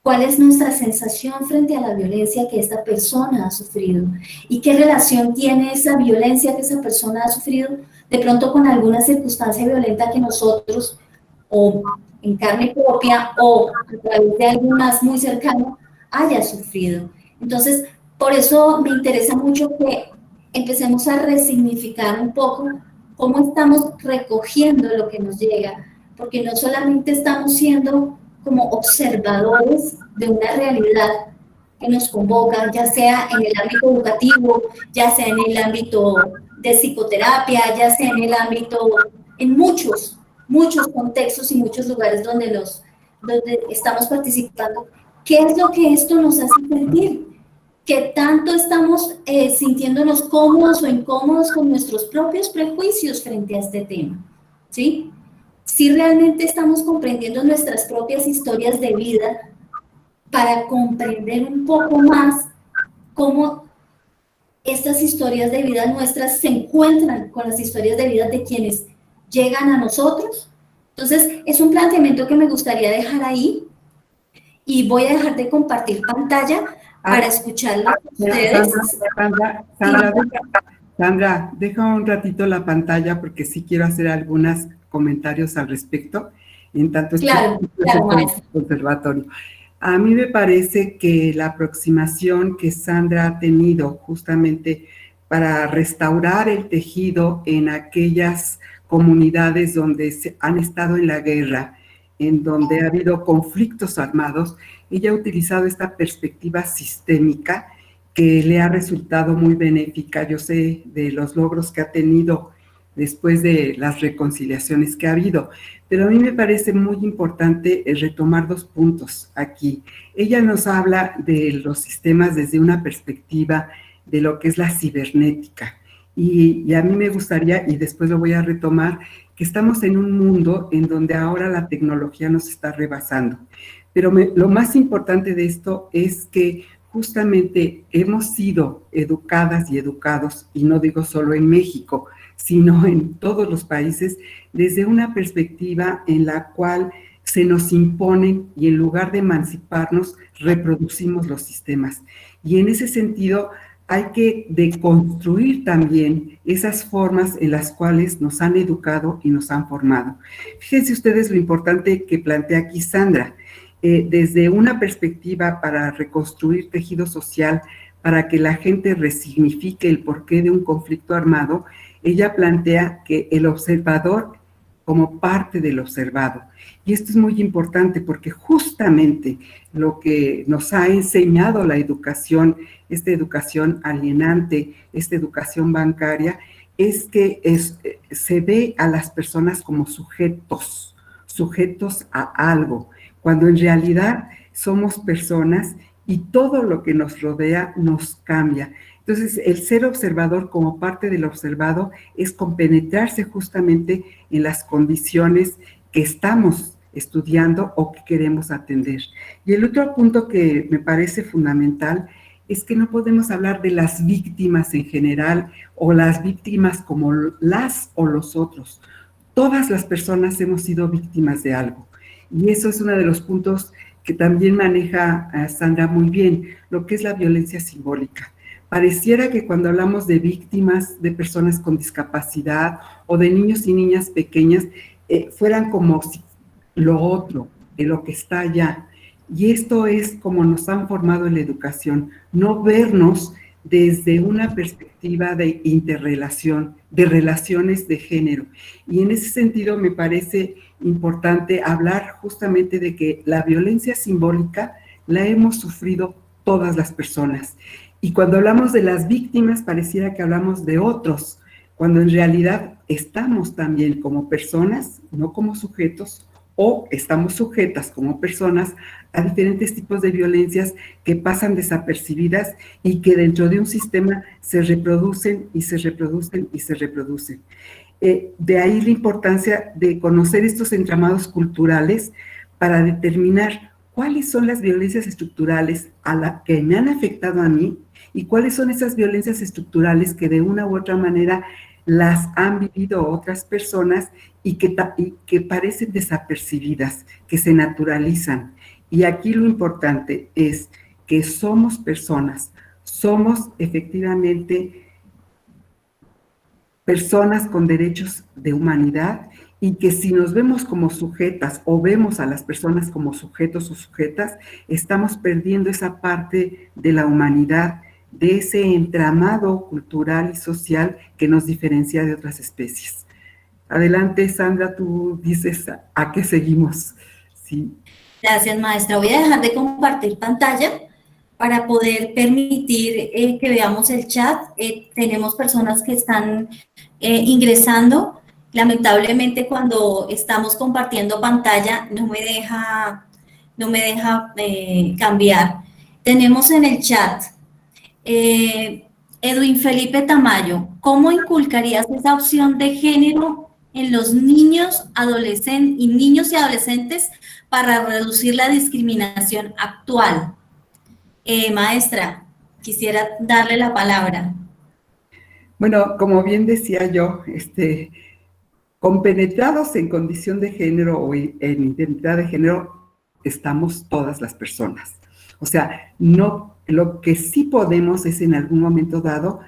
¿cuál es nuestra sensación frente a la violencia que esta persona ha sufrido? ¿Y qué relación tiene esa violencia que esa persona ha sufrido de pronto con alguna circunstancia violenta que nosotros, o en carne propia, o a través de alguien más muy cercano, haya sufrido? Entonces, por eso me interesa mucho que empecemos a resignificar un poco cómo estamos recogiendo lo que nos llega, porque no solamente estamos siendo como observadores de una realidad que nos convoca, ya sea en el ámbito educativo, ya sea en el ámbito de psicoterapia, ya sea en el ámbito, en muchos contextos y muchos lugares donde estamos participando. ¿Qué es lo que esto nos hace sentir? ¿Qué tanto estamos sintiéndonos cómodos o incómodos con nuestros propios prejuicios frente a este tema? ¿Sí? Si realmente estamos comprendiendo nuestras propias historias de vida para comprender un poco más cómo estas historias de vida nuestras se encuentran con las historias de vida de quienes llegan a nosotros. Entonces, es un planteamiento que me gustaría dejar ahí y voy a dejar de compartir pantalla para escucharlo a ustedes. Sandra, deja un ratito la pantalla porque sí quiero hacer algunos comentarios al respecto, en tanto claro, conservatorio. A mí me parece que la aproximación que Sandra ha tenido justamente para restaurar el tejido en aquellas comunidades donde han estado en la guerra, en donde ha habido conflictos armados, ella ha utilizado esta perspectiva sistémica que le ha resultado muy benéfica. Yo sé de los logros que ha tenido después de las reconciliaciones que ha habido, pero a mí me parece muy importante retomar dos puntos aquí. Ella nos habla de los sistemas desde una perspectiva de lo que es la cibernética, y a mí me gustaría, y después lo voy a retomar, que estamos en un mundo en donde ahora la tecnología nos está rebasando, pero lo más importante de esto es que justamente hemos sido educadas y educados, y no digo solo en México, sino en todos los países, desde una perspectiva en la cual se nos imponen y en lugar de emanciparnos, reproducimos los sistemas. Y en ese sentido, hay que deconstruir también esas formas en las cuales nos han educado y nos han formado. Fíjense ustedes lo importante que plantea aquí Sandra, desde una perspectiva para reconstruir tejido social, para que la gente resignifique el porqué de un conflicto armado. Ella plantea que el observador como parte del observado. Y esto es muy importante porque justamente lo que nos ha enseñado la educación, esta educación alienante, esta educación bancaria, es que se ve a las personas como sujetos a algo, cuando en realidad somos personas y todo lo que nos rodea nos cambia. Entonces, el ser observador como parte del observado es compenetrarse justamente en las condiciones que estamos estudiando o que queremos atender. Y el otro punto que me parece fundamental es que no podemos hablar de las víctimas en general o las víctimas como las o los otros. Todas las personas hemos sido víctimas de algo. Y eso es uno de los puntos que también maneja Sandra muy bien, lo que es la violencia simbólica. Pareciera que cuando hablamos de víctimas, de personas con discapacidad o de niños y niñas pequeñas, fueran como lo otro, lo que está allá. Y esto es como nos han formado en la educación, no vernos desde una perspectiva de interrelación, de relaciones de género. Y en ese sentido me parece importante hablar justamente de que la violencia simbólica la hemos sufrido todas las personas. Y cuando hablamos de las víctimas, pareciera que hablamos de otros, cuando en realidad estamos también como personas, no como sujetos, o estamos sujetas como personas a diferentes tipos de violencias que pasan desapercibidas y que dentro de un sistema se reproducen y se reproducen y se reproducen. De ahí la importancia de conocer estos entramados culturales para determinar cuáles son las violencias estructurales a las que me han afectado a mí y cuáles son esas violencias estructurales que de una u otra manera las han vivido otras personas y que parecen desapercibidas, que se naturalizan. Y aquí lo importante es que somos personas, somos efectivamente personas con derechos de humanidad y que si nos vemos como sujetas o vemos a las personas como sujetos o sujetas, estamos perdiendo esa parte de la humanidad, de ese entramado cultural y social que nos diferencia de otras especies. Adelante, Sandra, tú dices a qué seguimos. Sí. Gracias, maestra. Voy a dejar de compartir pantalla para poder permitir que veamos el chat. Tenemos personas que están ingresando. Lamentablemente, cuando estamos compartiendo pantalla, no me deja cambiar. Tenemos en el chat Edwin Felipe Tamayo, ¿cómo inculcarías esa opción de género en los niños y adolescentes para reducir la discriminación actual? Maestra, quisiera darle la palabra. Bueno, como bien decía yo, compenetrados en condición de género o en identidad de género, estamos todas las personas. O sea, no, lo que sí podemos es en algún momento dado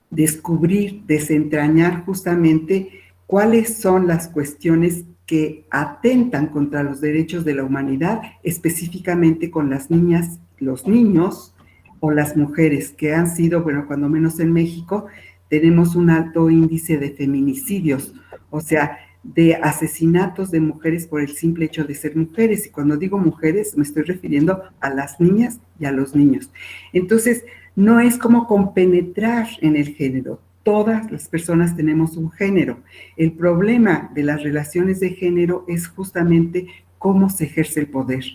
descubrir, desentrañar justamente cuáles son las cuestiones que atentan contra los derechos de la humanidad, específicamente con las niñas, los niños o las mujeres que han sido, bueno, cuando menos en México, tenemos un alto índice de feminicidios, o sea, de asesinatos de mujeres por el simple hecho de ser mujeres. Y cuando digo mujeres, me estoy refiriendo a las niñas y a los niños. Entonces, no es como compenetrar en el género. Todas las personas tenemos un género. El problema de las relaciones de género es justamente cómo se ejerce el poder.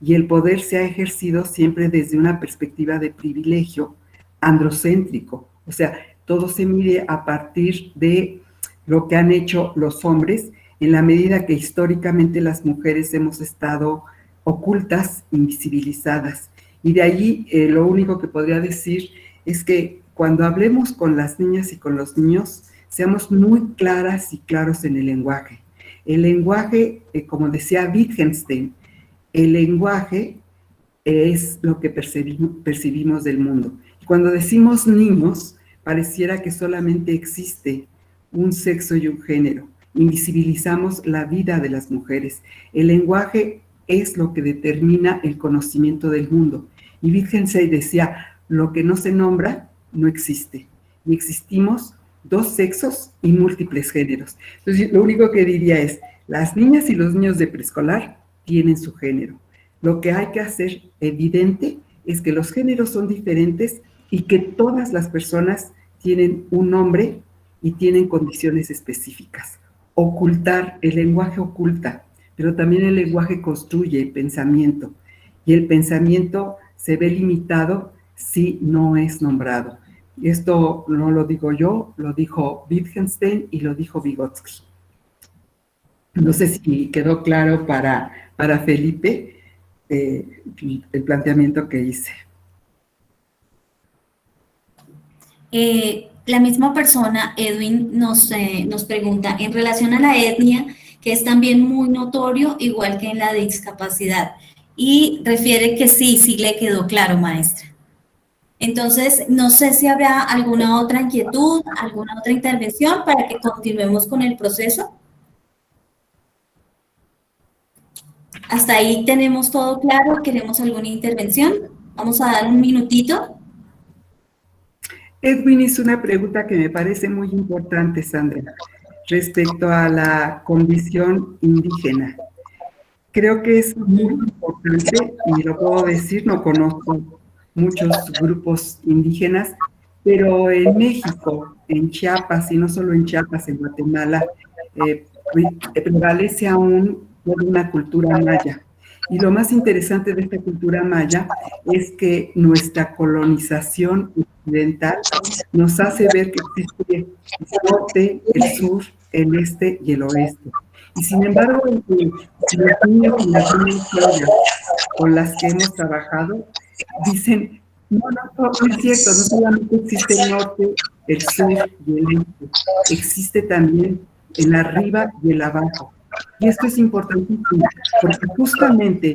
Y el poder se ha ejercido siempre desde una perspectiva de privilegio androcéntrico. O sea, todo se mide a partir de lo que han hecho los hombres, en la medida que históricamente las mujeres hemos estado ocultas, invisibilizadas. Y de allí lo único que podría decir es que cuando hablemos con las niñas y con los niños, seamos muy claras y claros en el lenguaje. El lenguaje, como decía Wittgenstein, el lenguaje es lo que percibimos del mundo. Y cuando decimos niños, pareciera que solamente existe un sexo y un género. Invisibilizamos la vida de las mujeres. El lenguaje es lo que determina el conocimiento del mundo. Y Wittgenstein decía, lo que no se nombra no existe. Y existimos dos sexos y múltiples géneros. Entonces, lo único que diría es, las niñas y los niños de preescolar tienen su género. Lo que hay que hacer evidente es que los géneros son diferentes y que todas las personas tienen un nombre y tienen condiciones específicas. Ocultar, el lenguaje oculta, pero también el lenguaje construye el pensamiento, y el pensamiento se ve limitado si no es nombrado. Esto no lo digo yo, lo dijo Wittgenstein y lo dijo Vygotsky. No sé si quedó claro para Felipe el planteamiento que hice. La misma persona, Edwin, nos pregunta en relación a la etnia, que es también muy notorio, igual que en la discapacidad. Y refiere que sí le quedó claro, maestra. Entonces, no sé si habrá alguna otra inquietud, alguna otra intervención para que continuemos con el proceso. Hasta ahí tenemos todo claro. ¿Queremos alguna intervención? Vamos a dar un minutito. Edwin hizo una pregunta que me parece muy importante, Sandra, respecto a la condición indígena. Creo que es muy importante, y lo puedo decir, no conozco muchos grupos indígenas, pero en México, en Chiapas, y no solo en Chiapas, en Guatemala, prevalece aún toda una cultura maya. Y lo más interesante de esta cultura maya es que nuestra colonización occidental nos hace ver que existe el norte, el sur, el este y el oeste. Y sin embargo, los niños y las niñas con las que hemos trabajado dicen, no es cierto, no solamente existe el norte, el sur y el este, existe también el arriba y el abajo. Y esto es importantísimo, porque justamente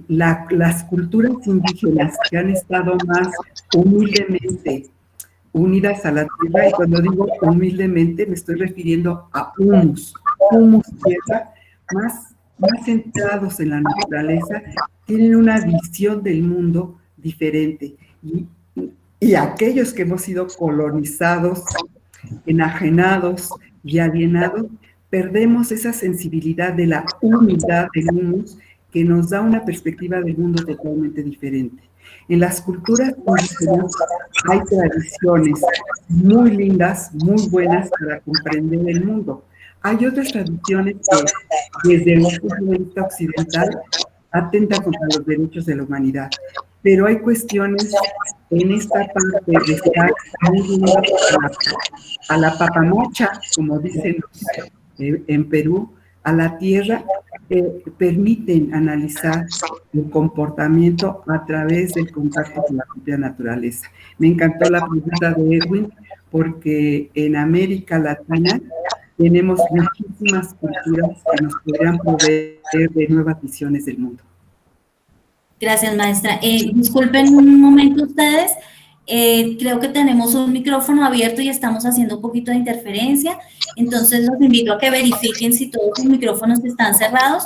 las culturas indígenas que han estado más humildemente unidas a la tierra, y cuando digo humildemente me estoy refiriendo a humus tierra, más centrados en la naturaleza, tienen una visión del mundo diferente. Y aquellos que hemos sido colonizados, enajenados y alienados, perdemos esa sensibilidad de la humildad del humus que nos da una perspectiva del mundo totalmente diferente. En las culturas indígenas hay tradiciones muy lindas, muy buenas para comprender el mundo. Hay otras tradiciones que desde el punto de vista occidental atentan contra los derechos de la humanidad. Pero hay cuestiones en esta parte de estar muy unidos a la papamacha, como dicen en Perú, a la tierra, permiten analizar el comportamiento a través del contacto con la propia naturaleza. Me encantó la pregunta de Edwin, porque en América Latina tenemos muchísimas culturas que nos podrían proveer de nuevas visiones del mundo. Gracias, maestra. Disculpen un momento ustedes. Creo que tenemos un micrófono abierto y estamos haciendo un poquito de interferencia. Entonces, los invito a que verifiquen si todos los micrófonos están cerrados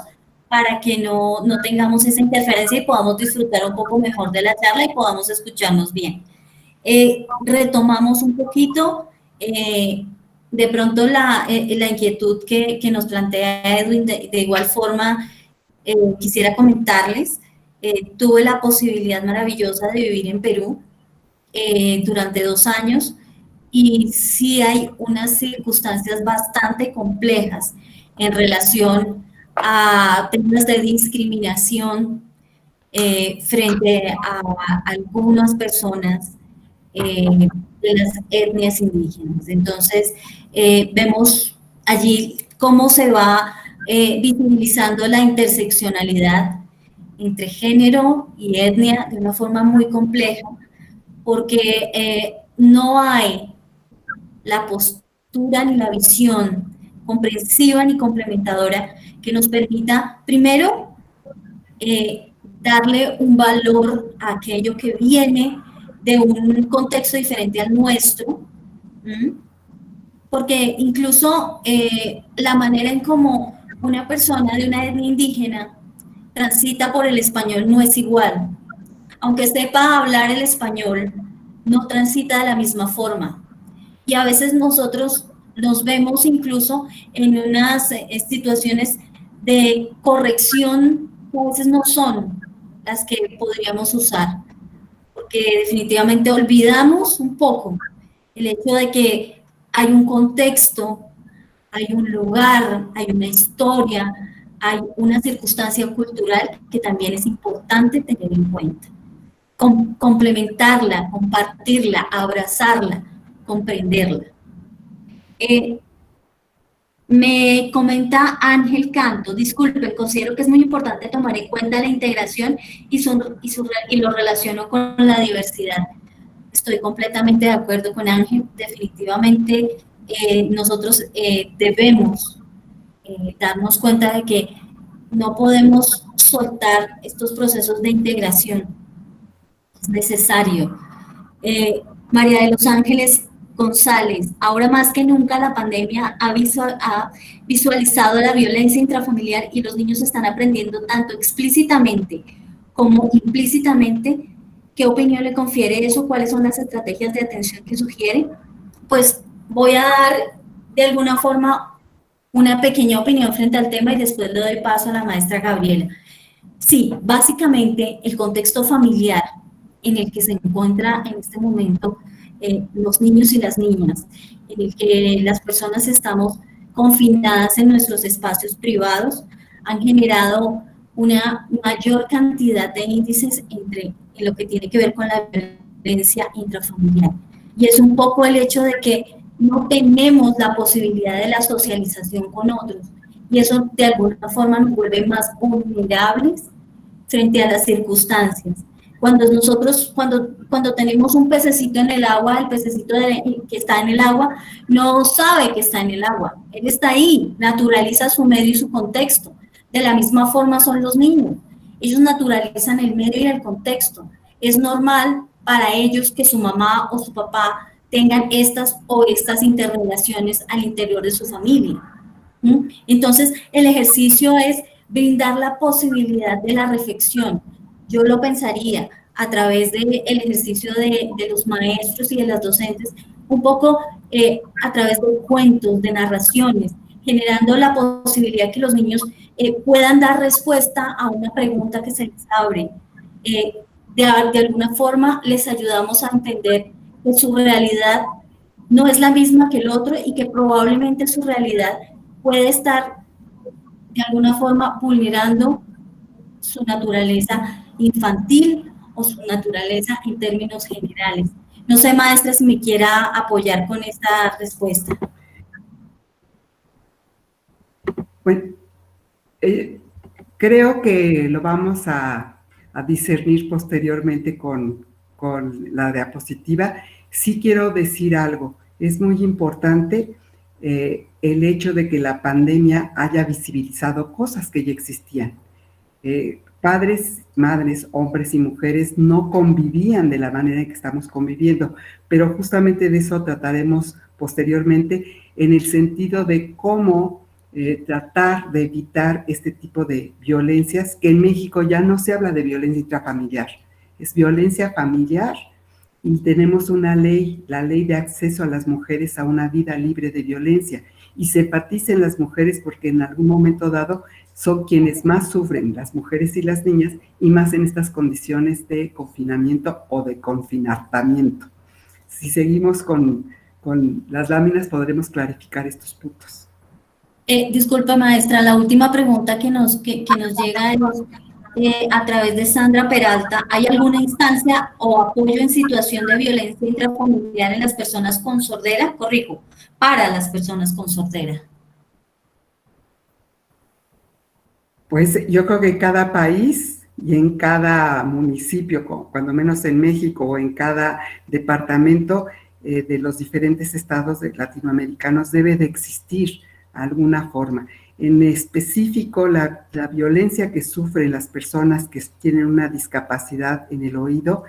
para que no tengamos esa interferencia y podamos disfrutar un poco mejor de la charla y podamos escucharnos bien. Retomamos un poquito. De pronto, la inquietud que nos plantea Edwin, de igual forma, quisiera comentarles. Tuve la posibilidad maravillosa de vivir en Perú durante 2 años y sí hay unas circunstancias bastante complejas en relación a temas de discriminación frente a algunas personas de las etnias indígenas. Entonces, vemos allí cómo se va visibilizando la interseccionalidad entre género y etnia de una forma muy compleja, porque no hay la postura ni la visión comprensiva ni complementadora que nos permita, primero, darle un valor a aquello que viene de un contexto diferente al nuestro, porque incluso la manera en cómo una persona de una etnia indígena transita por el español no es igual. Aunque sepa hablar el español, no transita de la misma forma. Y a veces nosotros nos vemos incluso en unas situaciones de corrección que a veces no son las que podríamos usar, porque definitivamente olvidamos un poco el hecho de que hay un contexto, hay un lugar, hay una historia, hay una circunstancia cultural que también es importante tener en cuenta. Complementarla, compartirla, abrazarla, comprenderla. Me comenta Ángel Canto, disculpe, considero que es muy importante tomar en cuenta la integración y lo relaciono con la diversidad. Estoy completamente de acuerdo con Ángel. Definitivamente nosotros debemos darnos cuenta de que no podemos soltar estos procesos de integración. Es necesario. María de los Ángeles González, ahora más que nunca la pandemia ha visualizado la violencia intrafamiliar y los niños están aprendiendo tanto explícitamente como implícitamente. ¿Qué opinión le confiere eso? ¿Cuáles son las estrategias de atención que sugiere? Pues voy a dar de alguna forma una pequeña opinión frente al tema y después le doy paso a la maestra Gabriela. Sí, básicamente el contexto familiar en el que se encuentra en este momento los niños y las niñas, en el que las personas estamos confinadas en nuestros espacios privados, han generado una mayor cantidad de índices en lo que tiene que ver con la violencia intrafamiliar. Y es un poco el hecho de que no tenemos la posibilidad de la socialización con otros. Y eso de alguna forma nos vuelve más vulnerables frente a las circunstancias. Cuando tenemos un pececito en el agua, el pececito que está en el agua no sabe que está en el agua. Él está ahí, naturaliza su medio y su contexto. De la misma forma son los niños. Ellos naturalizan el medio y el contexto. Es normal para ellos que su mamá o su papá tengan estas interrelaciones al interior de su familia. Entonces, el ejercicio es brindar la posibilidad de la reflexión. Yo lo pensaría a través del ejercicio de los maestros y de las docentes, un poco a través de cuentos, de narraciones, generando la posibilidad que los niños puedan dar respuesta a una pregunta que se les abre. De alguna forma les ayudamos a entender que su realidad no es la misma que el otro y que probablemente su realidad puede estar de alguna forma vulnerando su naturaleza infantil o su naturaleza en términos generales. No sé, maestra, si me quiera apoyar con esta respuesta. Bueno, creo que lo vamos a discernir posteriormente con la diapositiva. Sí quiero decir algo. Es muy importante el hecho de que la pandemia haya visibilizado cosas que ya existían. Padres, madres, hombres y mujeres no convivían de la manera en que estamos conviviendo, pero justamente de eso trataremos posteriormente en el sentido de cómo tratar de evitar este tipo de violencias, que en México ya no se habla de violencia intrafamiliar, es violencia familiar, y tenemos una ley, la Ley de Acceso a las Mujeres a una Vida Libre de Violencia, y se enfatiza en las mujeres porque en algún momento dado son quienes más sufren, las mujeres y las niñas, y más en estas condiciones de confinamiento o de confinamiento. Si seguimos con las láminas podremos clarificar estos puntos. Disculpa, maestra, la última pregunta que nos llega a través de Sandra Peralta. ¿Hay alguna instancia o apoyo en situación de violencia intrafamiliar en las personas con sordera? Corrijo, para las personas con sordera. Pues yo creo que en cada país y en cada municipio, cuando menos en México o en cada departamento de los diferentes estados latinoamericanos debe de existir alguna forma. En específico, la violencia que sufren las personas que tienen una discapacidad en el oído,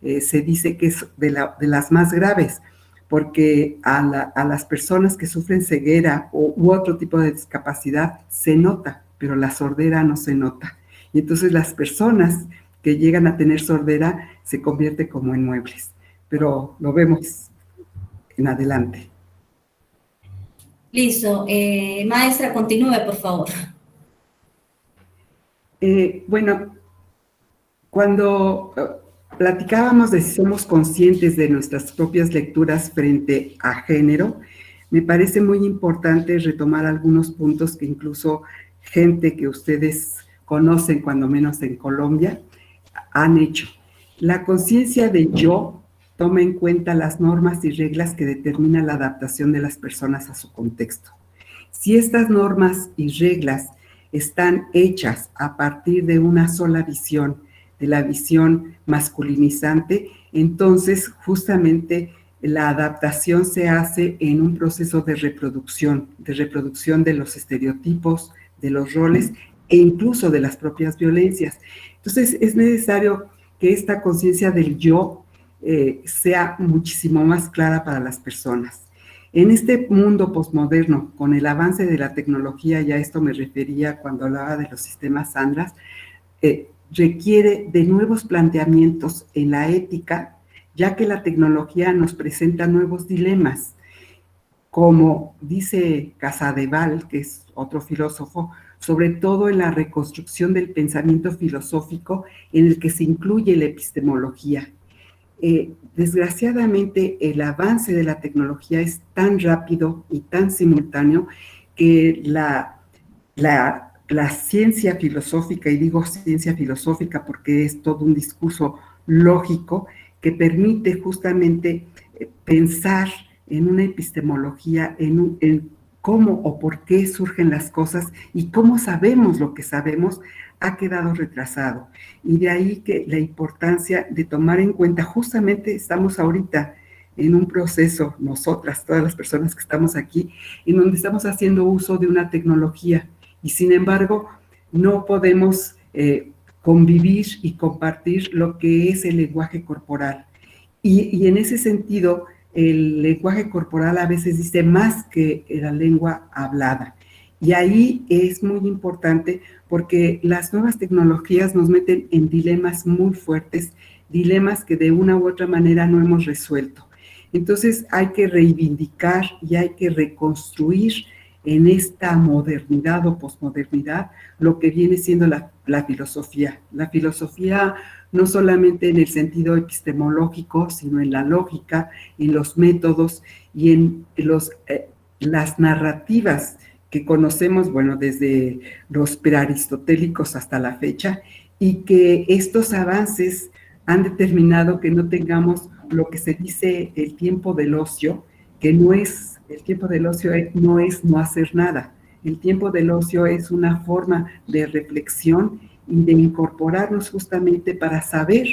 se dice que es de las más graves, porque a las personas que sufren ceguera u otro tipo de discapacidad se nota, pero la sordera no se nota. Y entonces las personas que llegan a tener sordera se convierten como en muebles, pero lo vemos en adelante. Listo. Maestra, continúe, por favor. Bueno, cuando platicábamos de si somos conscientes de nuestras propias lecturas frente a género, me parece muy importante retomar algunos puntos que incluso gente que ustedes conocen, cuando menos en Colombia, han hecho. La conciencia de yo toma en cuenta las normas y reglas que determinan la adaptación de las personas a su contexto. Si estas normas y reglas están hechas a partir de una sola visión de la visión masculinizante, entonces justamente la adaptación se hace en un proceso de reproducción de los estereotipos, de los roles e incluso de las propias violencias. Entonces es necesario que esta conciencia del yo sea muchísimo más clara para las personas. En este mundo posmoderno, con el avance de la tecnología, ya esto me refería cuando hablaba de los sistemas Sandra, requiere de nuevos planteamientos en la ética, ya que la tecnología nos presenta nuevos dilemas. Como dice Casadeval, que es otro filósofo, sobre todo en la reconstrucción del pensamiento filosófico en el que se incluye la epistemología. Desgraciadamente, el avance de la tecnología es tan rápido y tan simultáneo que la ciencia filosófica, y digo ciencia filosófica porque es todo un discurso lógico que permite justamente pensar en una epistemología, en cómo o por qué surgen las cosas y cómo sabemos lo que sabemos, ha quedado retrasado. Y de ahí que la importancia de tomar en cuenta, justamente estamos ahorita en un proceso, nosotras, todas las personas que estamos aquí, en donde estamos haciendo uso de una tecnología y sin embargo no podemos convivir y compartir lo que es el lenguaje corporal. Y en ese sentido, el lenguaje corporal a veces dice más que la lengua hablada. Y ahí es muy importante porque las nuevas tecnologías nos meten en dilemas muy fuertes, dilemas que de una u otra manera no hemos resuelto. Entonces hay que reivindicar y hay que reconstruir en esta modernidad o posmodernidad lo que viene siendo la filosofía. La filosofía no solamente en el sentido epistemológico, sino en la lógica, en los métodos y en las narrativas que conocemos, bueno, desde los prearistotélicos hasta la fecha, y que estos avances han determinado que no tengamos lo que se dice el tiempo del ocio, que no es, el tiempo del ocio no es no hacer nada. El tiempo del ocio es una forma de reflexión y de incorporarnos justamente para saber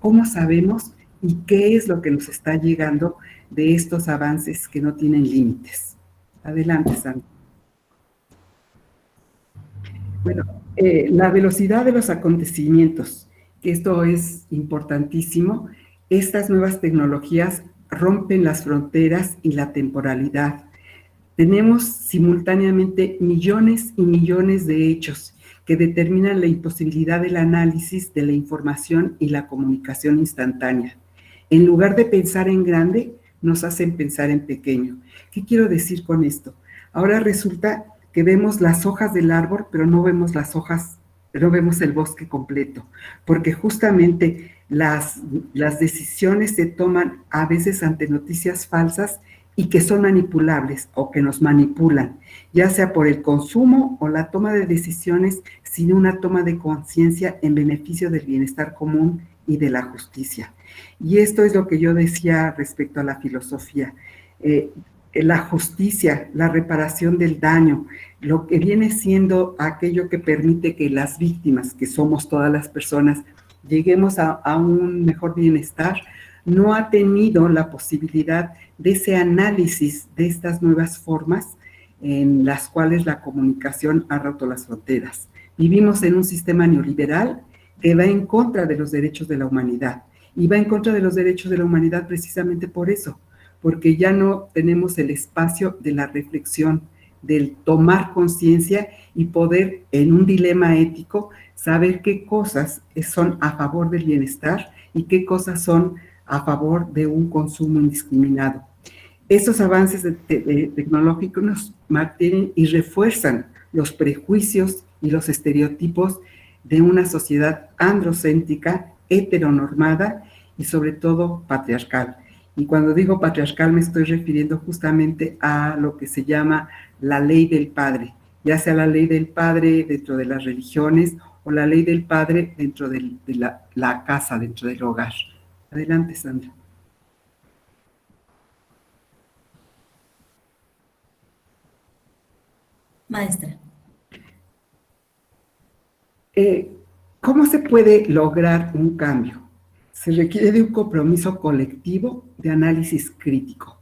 cómo sabemos y qué es lo que nos está llegando de estos avances que no tienen límites. Adelante, Sandra. Bueno, la velocidad de los acontecimientos, que esto es importantísimo. Estas nuevas tecnologías rompen las fronteras y la temporalidad. Tenemos simultáneamente millones y millones de hechos que determinan la imposibilidad del análisis de la información y la comunicación instantánea. En lugar de pensar en grande, nos hacen pensar en pequeño. ¿Qué quiero decir con esto? Ahora resulta que vemos las hojas del árbol, pero no vemos las hojas, no vemos el bosque completo, porque justamente las decisiones se toman a veces ante noticias falsas y que son manipulables o que nos manipulan, ya sea por el consumo o la toma de decisiones sin una toma de conciencia en beneficio del bienestar común y de la justicia. Y esto es lo que yo decía respecto a la filosofía. La justicia, la reparación del daño, lo que viene siendo aquello que permite que las víctimas, que somos todas las personas, lleguemos a un mejor bienestar, no ha tenido la posibilidad de ese análisis de estas nuevas formas en las cuales la comunicación ha roto las fronteras. Vivimos en un sistema neoliberal que va en contra de los derechos de la humanidad, y va en contra de los derechos de la humanidad precisamente por eso, porque ya no tenemos el espacio de la reflexión, del tomar conciencia y poder, en un dilema ético, saber qué cosas son a favor del bienestar y qué cosas son a favor de un consumo indiscriminado. Estos avances tecnológicos nos mantienen y refuerzan los prejuicios y los estereotipos de una sociedad androcéntrica, heteronormada y sobre todo patriarcal. Y cuando digo patriarcal me estoy refiriendo justamente a lo que se llama la ley del padre, ya sea la ley del padre dentro de las religiones o la ley del padre dentro de la casa, dentro del hogar. Adelante, Sandra. Maestra. ¿Cómo se puede lograr un cambio? Se requiere de un compromiso colectivo de análisis crítico.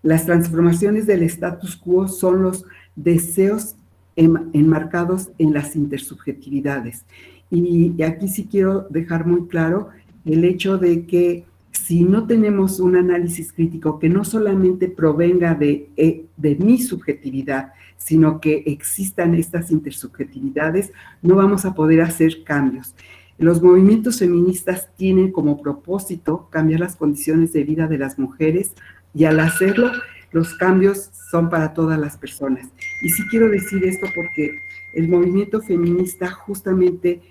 Las transformaciones del status quo son los deseos enmarcados en las intersubjetividades. Y aquí sí quiero dejar muy claro el hecho de que si no tenemos un análisis crítico que no solamente provenga de mi subjetividad, sino que existan estas intersubjetividades, no vamos a poder hacer cambios. Los movimientos feministas tienen como propósito cambiar las condiciones de vida de las mujeres y al hacerlo, los cambios son para todas las personas. Y sí quiero decir esto porque el movimiento feminista justamente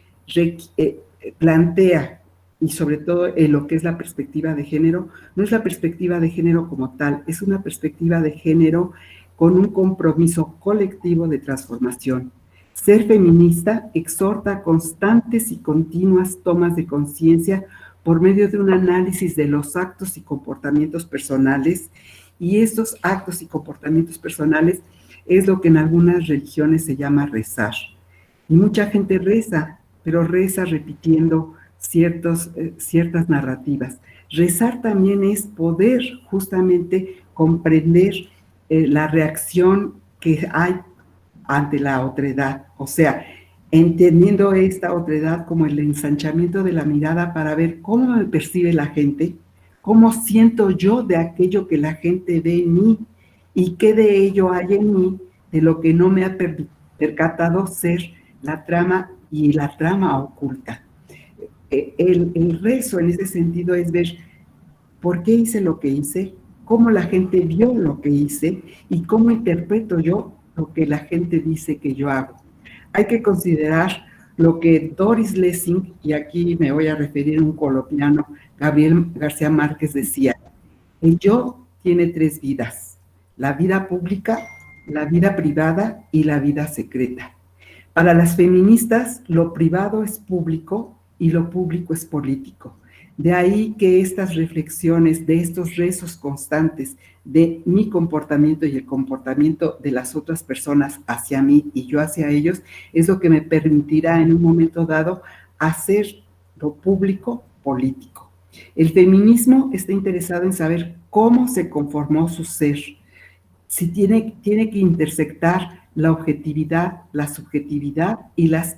plantea, y sobre todo en lo que es la perspectiva de género, no es la perspectiva de género como tal, es una perspectiva de género con un compromiso colectivo de transformación. Ser feminista exhorta a constantes y continuas tomas de conciencia por medio de un análisis de los actos y comportamientos personales, y estos actos y comportamientos personales es lo que en algunas religiones se llama rezar. Y mucha gente reza, pero reza repitiendo ciertas narrativas. Rezar también es poder justamente comprender la reacción que hay ante la otredad, o sea, entendiendo esta otredad como el ensanchamiento de la mirada para ver cómo me percibe la gente, cómo siento yo de aquello que la gente ve en mí y qué de ello hay en mí de lo que no me ha percatado ser la trama y la trama oculta. El rezo en ese sentido es ver por qué hice lo que hice, cómo la gente vio lo que hice y cómo interpreto yo lo que la gente dice que yo hago. Hay que considerar lo que Doris Lessing, y aquí me voy a referir a un colombiano, Gabriel García Márquez, decía: el yo tiene 3 vidas, la vida pública, la vida privada y la vida secreta. Para las feministas, lo privado es público y lo público es político. De ahí que estas reflexiones, de estos rezos constantes de mi comportamiento y el comportamiento de las otras personas hacia mí y yo hacia ellos, es lo que me permitirá en un momento dado hacer lo público político. El feminismo está interesado en saber cómo se conformó su ser, si tiene que intersectar la objetividad, la subjetividad y las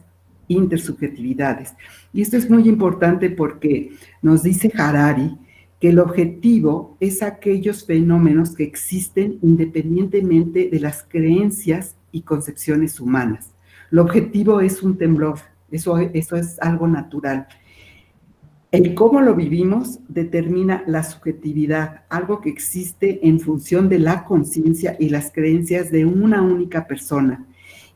intersubjetividades. Y esto es muy importante porque nos dice Harari que el objetivo es aquellos fenómenos que existen independientemente de las creencias y concepciones humanas. El objetivo es un temblor, eso es algo natural. El cómo lo vivimos determina la subjetividad, algo que existe en función de la conciencia y las creencias de una única persona.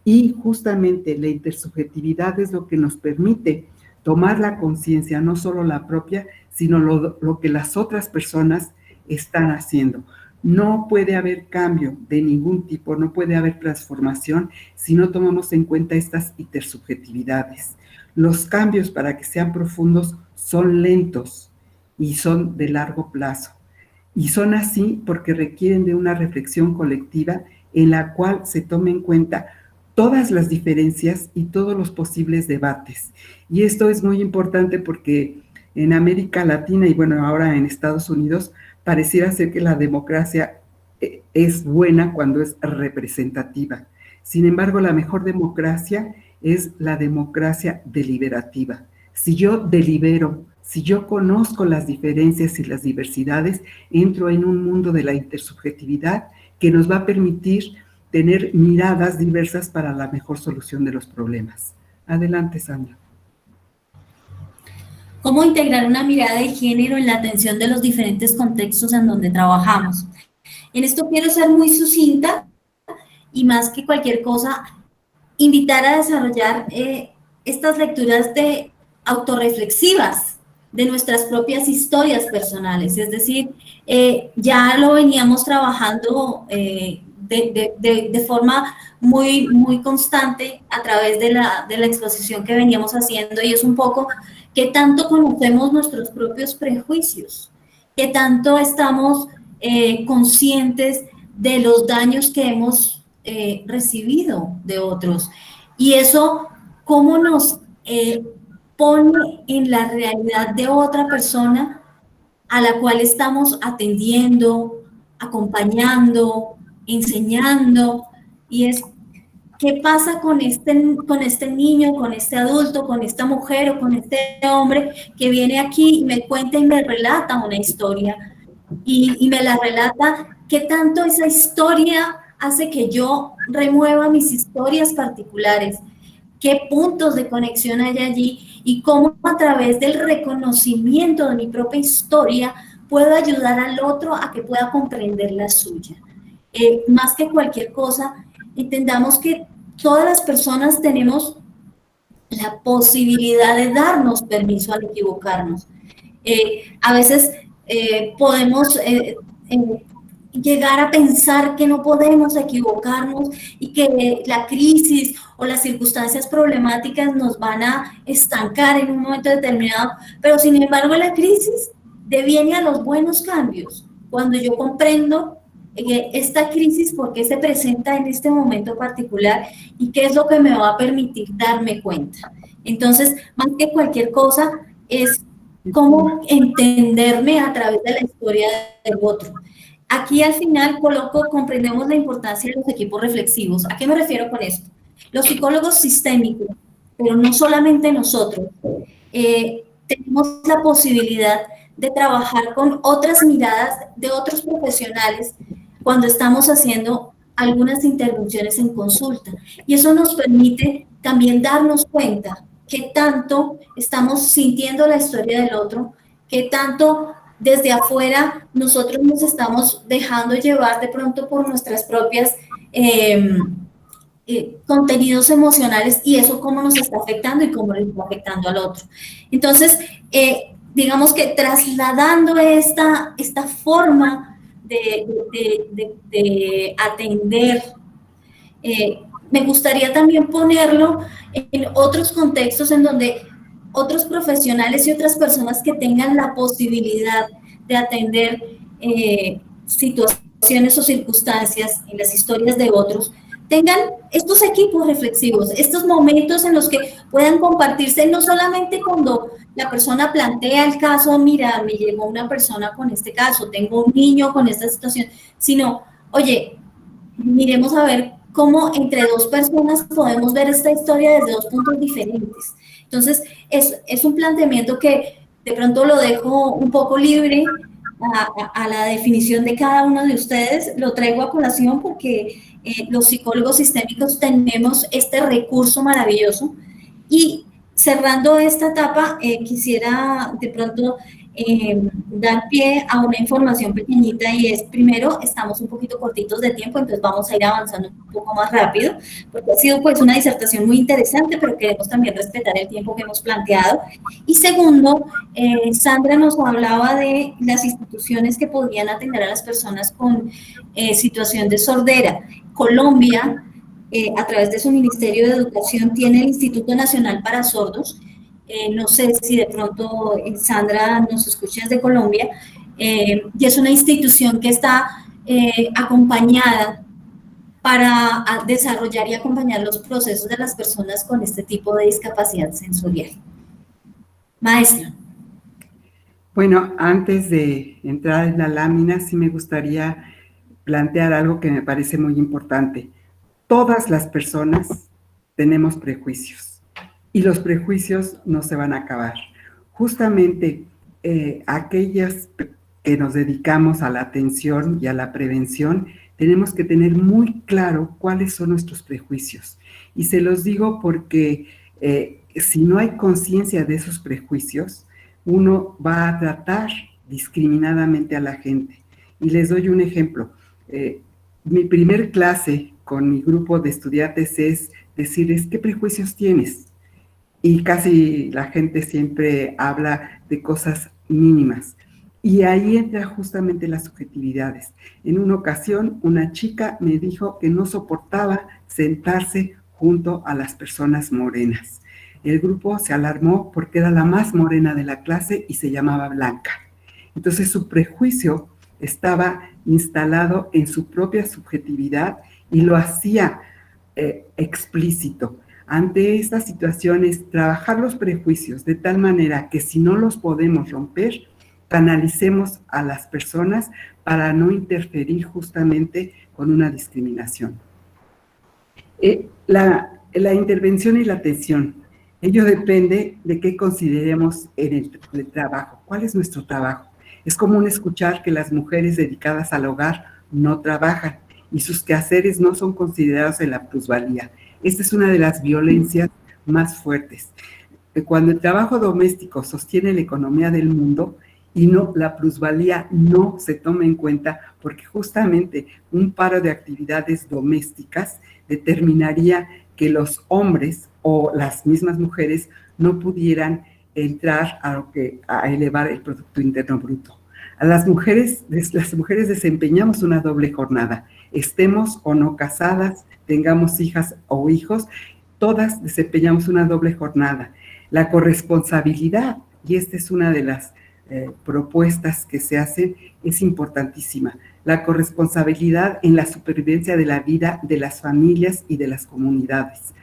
Y justamente la intersubjetividad es lo que nos permite tomar la conciencia, no solo la propia, sino lo que las otras personas están haciendo. No puede haber cambio de ningún tipo, no puede haber transformación si no tomamos en cuenta estas intersubjetividades. Los cambios, para que sean profundos, son lentos y son de largo plazo. Y son así porque requieren de una reflexión colectiva en la cual se tome en cuenta todas las diferencias y todos los posibles debates. Y esto es muy importante porque en América Latina y bueno, ahora en Estados Unidos, pareciera ser que la democracia es buena cuando es representativa. Sin embargo, la mejor democracia es la democracia deliberativa. Si yo delibero, si yo conozco las diferencias y las diversidades, entro en un mundo de la intersubjetividad que nos va a permitir tener miradas diversas para la mejor solución de los problemas. Adelante, Sandra. ¿Cómo integrar una mirada de género en la atención de los diferentes contextos en donde trabajamos? En esto quiero ser muy sucinta y más que cualquier cosa, invitar a desarrollar estas lecturas autorreflexivas de nuestras propias historias personales. Es decir, ya lo veníamos trabajando de forma muy, muy constante a través de la exposición que veníamos haciendo, y es un poco qué tanto conocemos nuestros propios prejuicios, qué tanto estamos conscientes de los daños que hemos recibido de otros, y eso cómo nos pone en la realidad de otra persona a la cual estamos atendiendo, acompañando, enseñando, y es qué pasa con este niño, con este adulto, con esta mujer o con este hombre que viene aquí y me cuenta y me relata una historia y me la relata, qué tanto esa historia hace que yo remueva mis historias particulares, qué puntos de conexión hay allí y cómo a través del reconocimiento de mi propia historia puedo ayudar al otro a que pueda comprender la suya. Más que cualquier cosa, entendamos que todas las personas tenemos la posibilidad de darnos permiso al equivocarnos. A veces podemos llegar a pensar que no podemos equivocarnos y que la crisis o las circunstancias problemáticas nos van a estancar en un momento determinado, pero sin embargo la crisis deviene a los buenos cambios. Cuando yo comprendo esta crisis, por qué se presenta en este momento particular y qué es lo que me va a permitir darme cuenta. Entonces, más que cualquier cosa, es cómo entenderme a través de la historia del otro. Aquí al final comprendemos la importancia de los equipos reflexivos. ¿A qué me refiero con esto? Los psicólogos sistémicos, pero no solamente nosotros, tenemos la posibilidad de trabajar con otras miradas de otros profesionales cuando estamos haciendo algunas intervenciones en consulta. Y eso nos permite también darnos cuenta qué tanto estamos sintiendo la historia del otro, qué tanto desde afuera nosotros nos estamos dejando llevar de pronto por nuestras propias contenidos emocionales y eso cómo nos está afectando y cómo le está afectando al otro. Entonces, digamos que trasladando esta forma de atender, me gustaría también ponerlo en otros contextos en donde otros profesionales y otras personas que tengan la posibilidad de atender situaciones o circunstancias en las historias de otros, tengan estos equipos reflexivos, estos momentos en los que puedan compartirse, no solamente cuando la persona plantea el caso, mira, me llegó una persona con este caso, tengo un niño con esta situación, sino, oye, miremos a ver cómo entre dos personas podemos ver esta historia desde dos puntos diferentes. Entonces, es un planteamiento que de pronto lo dejo un poco libre a la definición de cada uno de ustedes, lo traigo a colación porque los psicólogos sistémicos tenemos este recurso maravilloso. Y cerrando esta etapa, quisiera de pronto dar pie a una información pequeñita y es, primero, estamos un poquito cortitos de tiempo, entonces vamos a ir avanzando un poco más rápido, porque ha sido pues una disertación muy interesante, pero queremos también respetar el tiempo que hemos planteado. Y segundo, Sandra nos hablaba de las instituciones que podrían atender a las personas con situación de sordera. Colombia, a través de su Ministerio de Educación, tiene el Instituto Nacional para Sordos. No sé si de pronto Sandra nos escucha desde Colombia, y es una institución que está acompañada para desarrollar y acompañar los procesos de las personas con este tipo de discapacidad sensorial. Maestra. Bueno, antes de entrar en la lámina, sí me gustaría plantear algo que me parece muy importante. Todas las personas tenemos prejuicios y los prejuicios no se van a acabar. Justamente aquellas que nos dedicamos a la atención y a la prevención, tenemos que tener muy claro cuáles son nuestros prejuicios. Y se los digo porque si no hay conciencia de esos prejuicios, uno va a tratar discriminadamente a la gente. Y les doy un ejemplo. Mi primer clase con mi grupo de estudiantes es decirles, ¿qué prejuicios tienes? Y casi la gente siempre habla de cosas mínimas. Y ahí entra justamente las subjetividades. En una ocasión, una chica me dijo que no soportaba sentarse junto a las personas morenas. El grupo se alarmó porque era la más morena de la clase y se llamaba Blanca. Entonces su prejuicio estaba instalado en su propia subjetividad y lo hacía explícito. Ante estas situaciones, trabajar los prejuicios de tal manera que si no los podemos romper, canalicemos a las personas para no interferir justamente con una discriminación. La intervención y la atención, ello depende de qué consideremos en el trabajo. ¿Cuál es nuestro trabajo? Es común escuchar que las mujeres dedicadas al hogar no trabajan y sus quehaceres no son considerados en la plusvalía. Esta es una de las violencias más fuertes. Cuando el trabajo doméstico sostiene la economía del mundo y no, la plusvalía no se toma en cuenta, porque justamente un paro de actividades domésticas determinaría que los hombres o las mismas mujeres no pudieran entrar a elevar el Producto Interno Bruto. Las mujeres desempeñamos una doble jornada, estemos o no casadas, tengamos hijas o hijos, todas desempeñamos una doble jornada. La corresponsabilidad, y esta es una de las propuestas que se hacen, es importantísima. La corresponsabilidad en la supervivencia de la vida de las familias y de las comunidades.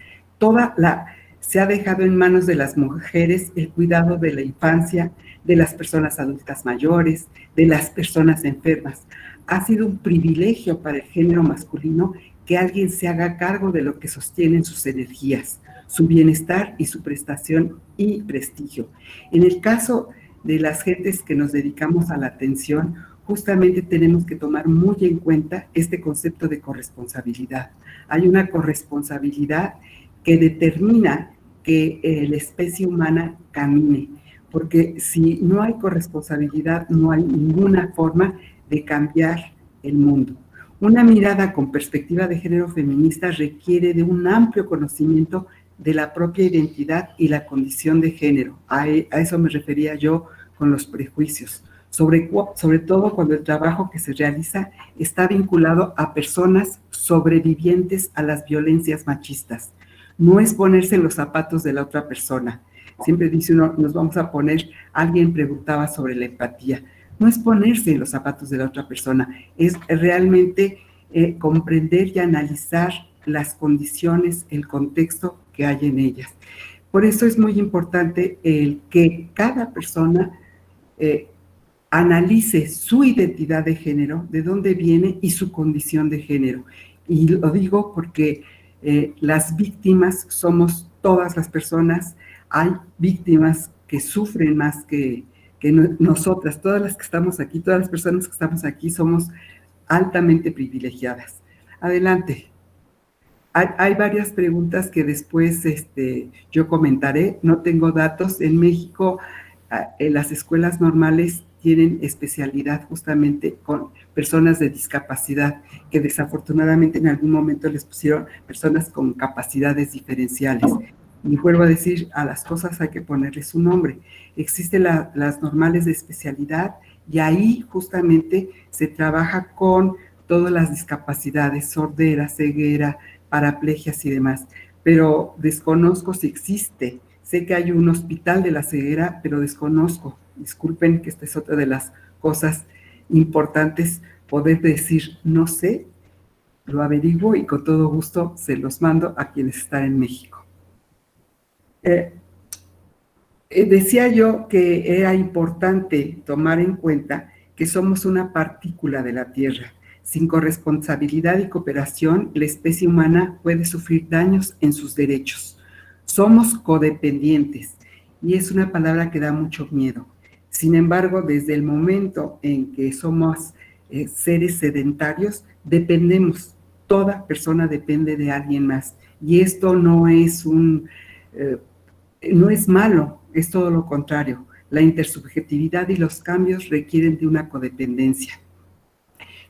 Se ha dejado en manos de las mujeres el cuidado de la infancia, de las personas adultas mayores, de las personas enfermas. Ha sido un privilegio para el género masculino que alguien se haga cargo de lo que sostienen sus energías, su bienestar y su prestación y prestigio. En el caso de las gentes que nos dedicamos a la atención, justamente tenemos que tomar muy en cuenta este concepto de corresponsabilidad. Hay una corresponsabilidad que determina que la especie humana camine, porque si no hay corresponsabilidad, no hay ninguna forma de cambiar el mundo. Una mirada con perspectiva de género feminista requiere de un amplio conocimiento de la propia identidad y la condición de género. A eso me refería yo con los prejuicios, sobre todo cuando el trabajo que se realiza está vinculado a personas sobrevivientes a las violencias machistas. No es ponerse en los zapatos de la otra persona. Siempre dice uno, nos vamos a poner, alguien preguntaba sobre la empatía. No es ponerse en los zapatos de la otra persona, es realmente comprender y analizar las condiciones, el contexto que hay en ellas. Por eso es muy importante el que cada persona analice su identidad de género, de dónde viene y su condición de género. Y lo digo porque las víctimas somos todas las personas. Hay víctimas que sufren más que nosotras. Todas las que estamos aquí, todas las personas que estamos aquí somos altamente privilegiadas. Adelante. Hay varias preguntas que después yo comentaré. No tengo datos. En México, en las escuelas normales tienen especialidad justamente con personas de discapacidad, que desafortunadamente en algún momento les pusieron personas con capacidades diferenciales. Y vuelvo a decir, a las cosas hay que ponerles un nombre. Existen las normales de especialidad y ahí justamente se trabaja con todas las discapacidades, sordera, ceguera, paraplegias y demás. Pero desconozco si existe. Sé que hay un hospital de la ceguera, pero desconozco. Disculpen que esta es otra de las cosas importantes, poder decir, no sé, lo averiguo y con todo gusto se los mando a quienes están en México. Decía yo que era importante tomar en cuenta que somos una partícula de la Tierra. Sin corresponsabilidad y cooperación, la especie humana puede sufrir daños en sus derechos. Somos codependientes y es una palabra que da mucho miedo. Sin embargo, desde el momento en que somos seres sedentarios, dependemos. Toda persona depende de alguien más. Y esto no es no es malo, es todo lo contrario. La intersubjetividad y los cambios requieren de una codependencia.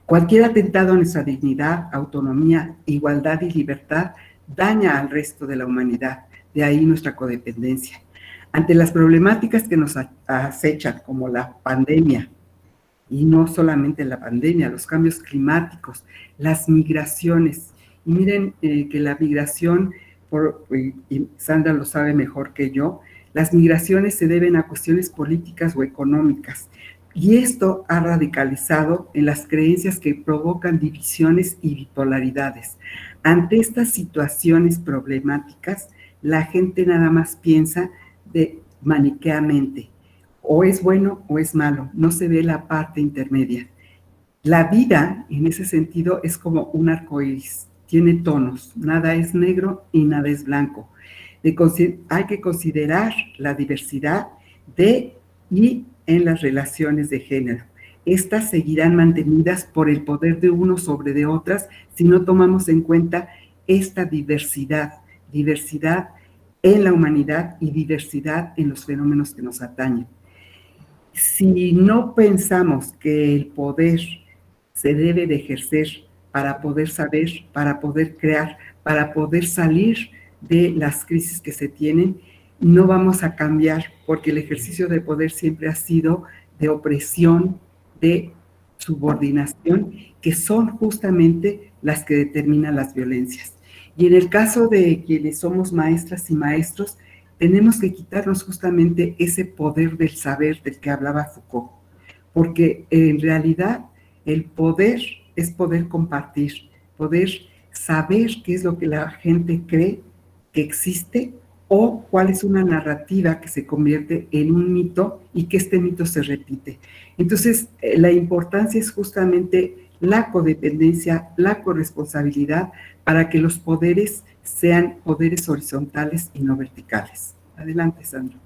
Cualquier atentado a nuestra dignidad, autonomía, igualdad y libertad daña al resto de la humanidad. De ahí nuestra codependencia. Ante las problemáticas que nos acechan, como la pandemia, y no solamente la pandemia, los cambios climáticos, las migraciones. Y miren que la migración, y Sandra lo sabe mejor que yo, las migraciones se deben a cuestiones políticas o económicas. Y esto ha radicalizado en las creencias que provocan divisiones y bipolaridades. Ante estas situaciones problemáticas, la gente nada más piensa maniqueamente, o es bueno o es malo, no se ve la parte intermedia. La vida, en ese sentido, es como un arco iris, tiene tonos, nada es negro y nada es blanco. Hay que considerar la diversidad de y en las relaciones de género. Estas seguirán mantenidas por el poder de unos sobre de otras si no tomamos en cuenta esta diversidad en la humanidad y diversidad en los fenómenos que nos atañen. Si no pensamos que el poder se debe de ejercer para poder saber, para poder crear, para poder salir de las crisis que se tienen, no vamos a cambiar, porque el ejercicio de poder siempre ha sido de opresión, de subordinación, que son justamente las que determinan las violencias. Y en el caso de quienes somos maestras y maestros, tenemos que quitarnos justamente ese poder del saber del que hablaba Foucault, porque en realidad el poder es poder compartir, poder saber qué es lo que la gente cree que existe o cuál es una narrativa que se convierte en un mito y que este mito se repite. Entonces, la importancia es justamente la codependencia, la corresponsabilidad, para que los poderes sean poderes horizontales y no verticales. Adelante, Sandra.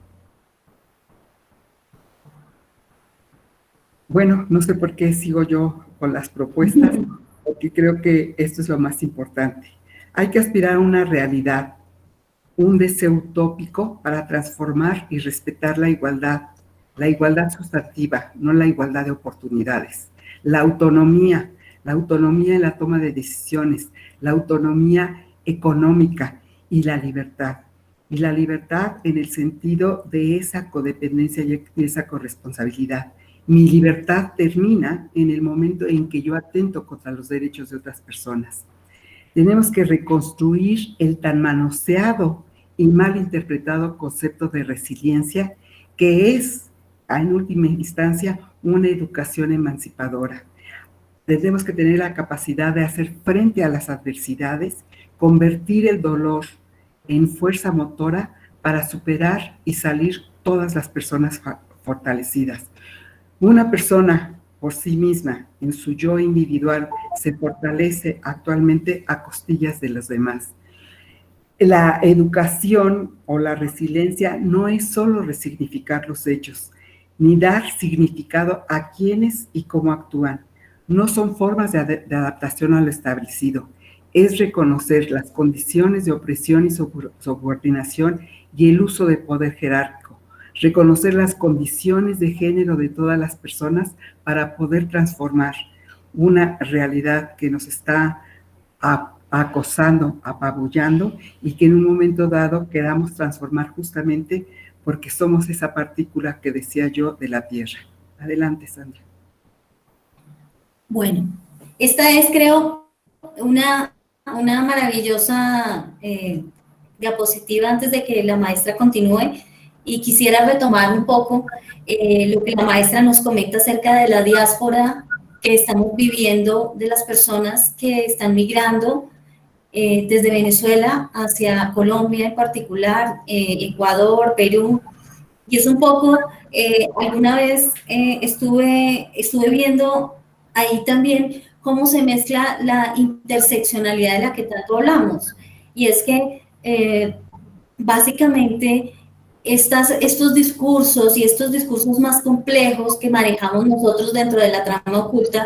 Bueno, no sé por qué sigo yo con las propuestas, porque creo que esto es lo más importante. Hay que aspirar a una realidad, un deseo utópico para transformar y respetar la igualdad sustantiva, no la igualdad de oportunidades. La autonomía en la toma de decisiones, la autonomía económica y la libertad. Y la libertad en el sentido de esa codependencia y esa corresponsabilidad. Mi libertad termina en el momento en que yo atento contra los derechos de otras personas. Tenemos que reconstruir el tan manoseado y mal interpretado concepto de resiliencia, que es, en última instancia, una educación emancipadora. Tenemos que tener la capacidad de hacer frente a las adversidades, convertir el dolor en fuerza motora para superar y salir todas las personas fortalecidas. Una persona por sí misma, en su yo individual, se fortalece actualmente a costillas de los demás. La educación o la resiliencia no es solo resignificar los hechos, ni dar significado a quienes y cómo actúan. No son formas de adaptación a lo establecido. Es reconocer las condiciones de opresión y subordinación y el uso de poder jerárquico. Reconocer las condiciones de género de todas las personas para poder transformar una realidad que nos está acosando, apabullando, y que en un momento dado queramos transformar justamente porque somos esa partícula que decía yo de la Tierra. Adelante, Sandra. Bueno, esta es, creo, una maravillosa diapositiva antes de que la maestra continúe, y quisiera retomar un poco lo que la maestra nos comenta acerca de la diáspora que estamos viviendo, de las personas que están migrando desde Venezuela hacia Colombia en particular, Ecuador, Perú. Y es un poco, alguna vez estuve viendo ahí también cómo se mezcla la interseccionalidad de la que tanto hablamos. Y es que básicamente estos discursos y estos discursos más complejos que manejamos nosotros dentro de la trama oculta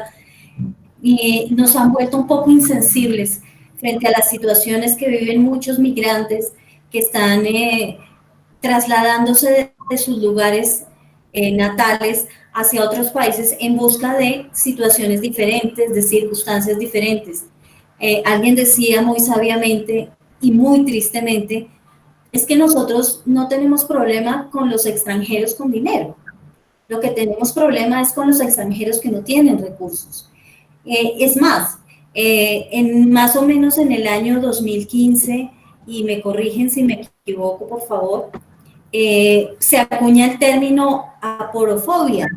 nos han vuelto un poco insensibles frente a las situaciones que viven muchos migrantes que están trasladándose de sus lugares natales hacia otros países en busca de situaciones diferentes, de circunstancias diferentes. Alguien decía muy sabiamente y muy tristemente, es que nosotros no tenemos problema con los extranjeros con dinero. Lo que tenemos problema es con los extranjeros que no tienen recursos. Es más, más o menos en el año 2015, y me corrigen si me equivoco, por favor, se acuña el término aporofobia.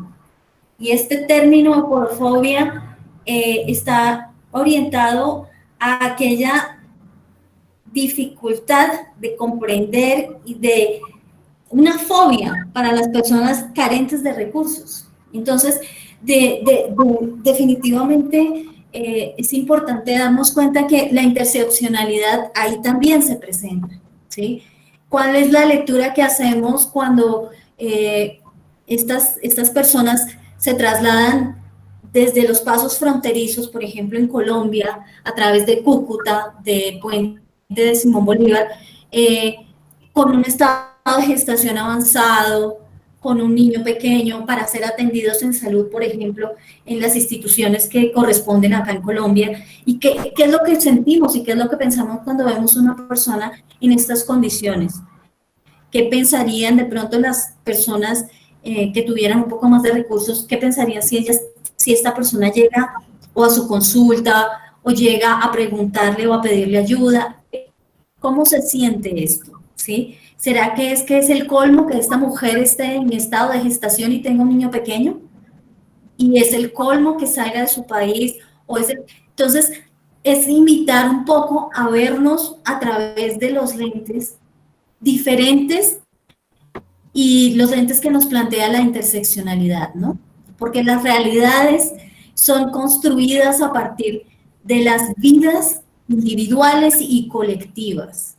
Y este término aporofobia está orientado a aquella dificultad de comprender y de una fobia para las personas carentes de recursos. Entonces, definitivamente es importante darnos cuenta que la interseccionalidad ahí también se presenta, ¿sí? ¿Cuál es la lectura que hacemos cuando estas personas se trasladan desde los pasos fronterizos, por ejemplo, en Colombia, a través de Cúcuta, de Puente de Simón Bolívar, con un estado de gestación avanzado, con un niño pequeño, para ser atendidos en salud, por ejemplo, en las instituciones que corresponden acá en Colombia? ¿Y qué es lo que sentimos y qué es lo que pensamos cuando vemos una persona en estas condiciones? ¿Qué pensarían de pronto las personas que tuvieran un poco más de recursos? ¿Qué pensarían si esta persona llega o a su consulta o llega a preguntarle o a pedirle ayuda? ¿Cómo se siente esto? ¿Sí? ¿Será que es el colmo que esta mujer esté en estado de gestación y tenga un niño pequeño? ¿Y es el colmo que salga de su país? Entonces, es invitar un poco a vernos a través de los lentes diferentes y los lentes que nos plantea la interseccionalidad, ¿no? Porque las realidades son construidas a partir de las vidas individuales y colectivas.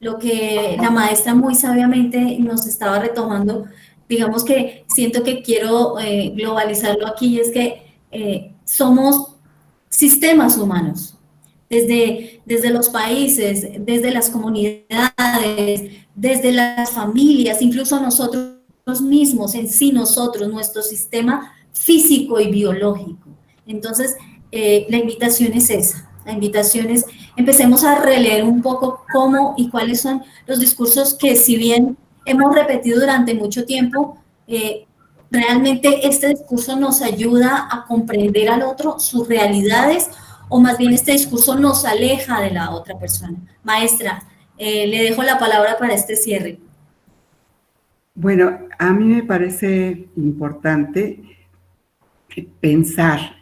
Lo que la maestra muy sabiamente nos estaba retomando, digamos que siento que quiero globalizarlo aquí, es que somos sistemas humanos, desde los países, desde las comunidades, desde las familias, incluso nosotros mismos, en sí nosotros, nuestro sistema físico y biológico. Entonces, la invitación es esa. La invitación es, empecemos a releer un poco cómo y cuáles son los discursos que, si bien hemos repetido durante mucho tiempo, realmente este discurso nos ayuda a comprender al otro, sus realidades, o más bien este discurso nos aleja de la otra persona. Maestra, le dejo la palabra para este cierre. Bueno, a mí me parece importante pensar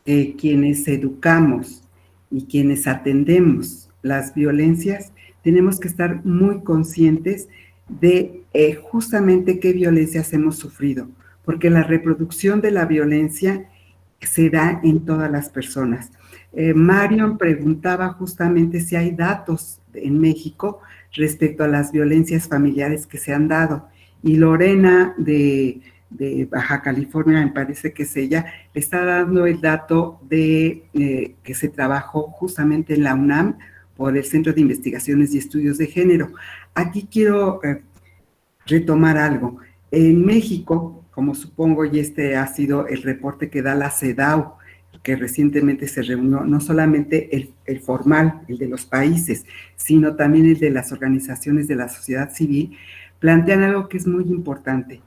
que quienes educamos y quienes atendemos las violencias, tenemos que estar muy conscientes de justamente qué violencias hemos sufrido, porque la reproducción de la violencia se da en todas las personas. Marion preguntaba justamente si hay datos en México respecto a las violencias familiares que se han dado, y Lorena de Baja California, me parece que es ella, está dando el dato de que se trabajó justamente en la UNAM por el Centro de Investigaciones y Estudios de Género. Aquí quiero retomar algo. En México, como supongo, y este ha sido el reporte que da la CEDAW, que recientemente se reunió, no solamente el formal, el de los países, sino también el de las organizaciones de la sociedad civil, plantean algo que es muy importante.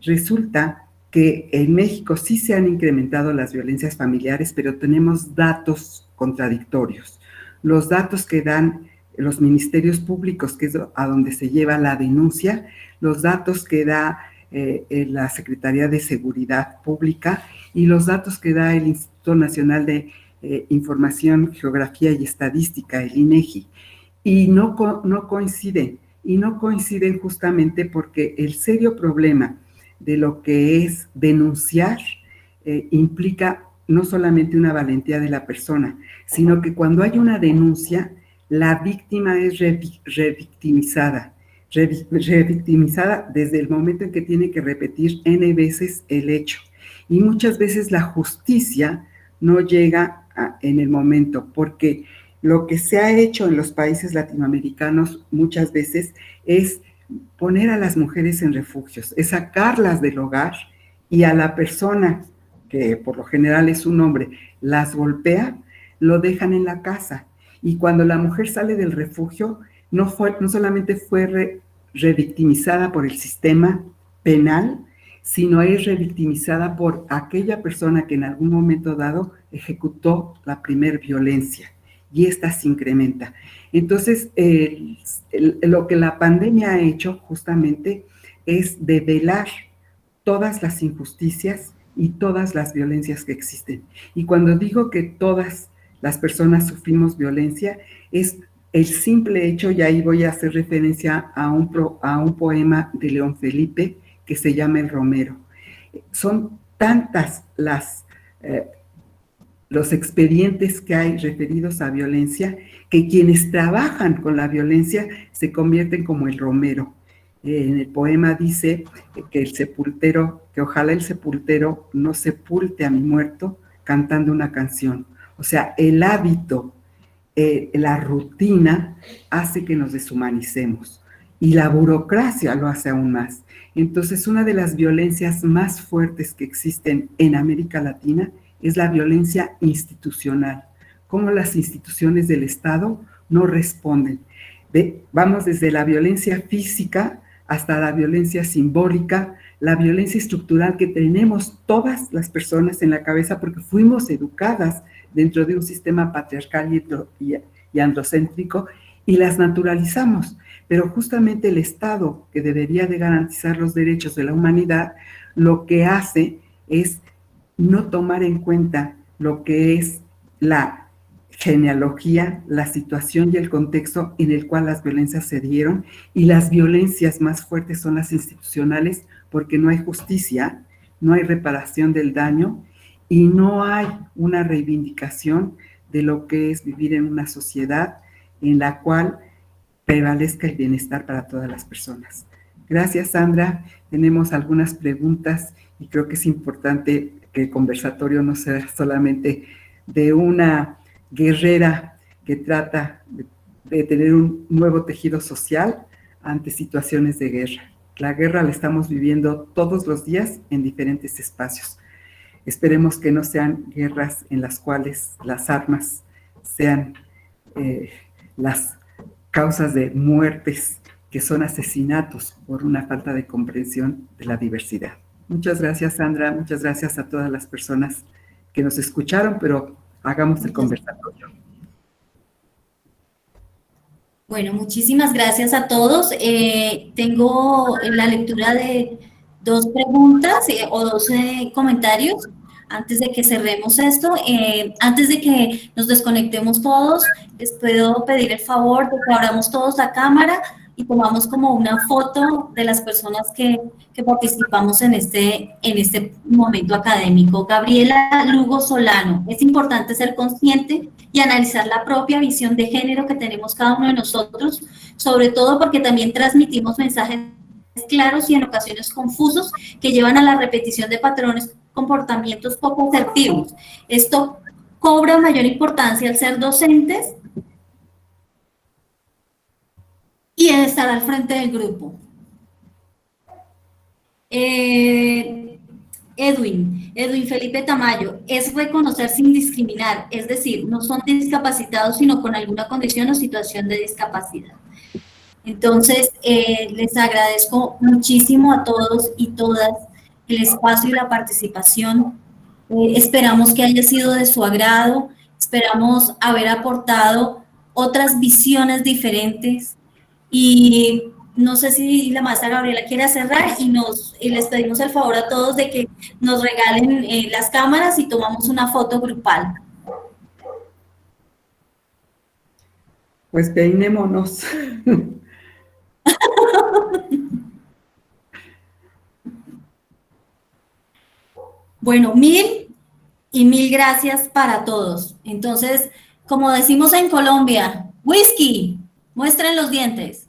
Resulta que en México sí se han incrementado las violencias familiares, pero tenemos datos contradictorios. Los datos que dan los ministerios públicos, que es a donde se lleva la denuncia, los datos que da la Secretaría de Seguridad Pública y los datos que da el Instituto Nacional de Información, Geografía y Estadística, el INEGI, y no coinciden. Y no coinciden justamente porque el serio problema de lo que es denunciar implica no solamente una valentía de la persona, sino que cuando hay una denuncia, la víctima es revictimizada desde el momento en que tiene que repetir N veces el hecho. Y muchas veces la justicia no llega en el momento, porque lo que se ha hecho en los países latinoamericanos muchas veces es poner a las mujeres en refugios, es sacarlas del hogar, y a la persona, que por lo general es un hombre, las golpea, lo dejan en la casa. Y cuando la mujer sale del refugio, no solamente fue revictimizada por el sistema penal, sino es revictimizada por aquella persona que en algún momento dado ejecutó la primer violencia. Y esta se incrementa. Entonces, lo que la pandemia ha hecho justamente es develar todas las injusticias y todas las violencias que existen. Y cuando digo que todas las personas sufrimos violencia, es el simple hecho, y ahí voy a hacer referencia a un poema de León Felipe que se llama El Romero. Son tantas los expedientes que hay referidos a violencia que quienes trabajan con la violencia se convierten como el romero. En el poema dice que ojalá el sepultero no sepulte a mi muerto cantando una canción. O sea, el hábito, la rutina hace que nos deshumanicemos y la burocracia lo hace aún más. Entonces, una de las violencias más fuertes que existen en América Latina es la violencia institucional. Cómo las instituciones del Estado no responden. Vamos desde la violencia física hasta la violencia simbólica, la violencia estructural que tenemos todas las personas en la cabeza porque fuimos educadas dentro de un sistema patriarcal y androcéntrico y las naturalizamos. Pero justamente el Estado, que debería de garantizar los derechos de la humanidad, lo que hace es no tomar en cuenta lo que es la genealogía, la situación y el contexto en el cual las violencias se dieron, y las violencias más fuertes son las institucionales porque no hay justicia, no hay reparación del daño y no hay una reivindicación de lo que es vivir en una sociedad en la cual prevalezca el bienestar para todas las personas. Gracias, Sandra. Tenemos algunas preguntas y creo que es importante que el conversatorio no sea solamente de una guerrera que trata de tener un nuevo tejido social ante situaciones de guerra. La guerra la estamos viviendo todos los días en diferentes espacios. Esperemos que no sean guerras en las cuales las armas sean las causas de muertes, que son asesinatos por una falta de comprensión de la diversidad. Muchas gracias, Sandra. Muchas gracias a todas las personas que nos escucharon, pero hagamos el conversatorio. Bueno, muchísimas gracias a todos. Tengo la lectura de 2 preguntas o 2 comentarios antes de que cerremos esto. Antes de que nos desconectemos todos, les puedo pedir el favor de que abramos todos la cámara y tomamos como una foto de las personas que participamos en este momento académico. Gabriela Lugo Solano: es importante ser consciente y analizar la propia visión de género que tenemos cada uno de nosotros, sobre todo porque también transmitimos mensajes claros y en ocasiones confusos que llevan a la repetición de patrones, comportamientos poco asertivos. Esto cobra mayor importancia al ser docentes y en estar al frente del grupo. Edwin Felipe Tamayo: es reconocer sin discriminar, es decir, no son discapacitados, sino con alguna condición o situación de discapacidad. Entonces, les agradezco muchísimo a todos y todas el espacio y la participación. Esperamos que haya sido de su agrado, esperamos haber aportado otras visiones diferentes y no sé si la maestra Gabriela quiere cerrar y les pedimos el favor a todos de que nos regalen las cámaras y tomamos una foto grupal. Pues peinémonos. Bueno, mil gracias para todos. Entonces, como decimos en Colombia, whisky, muestren los dientes.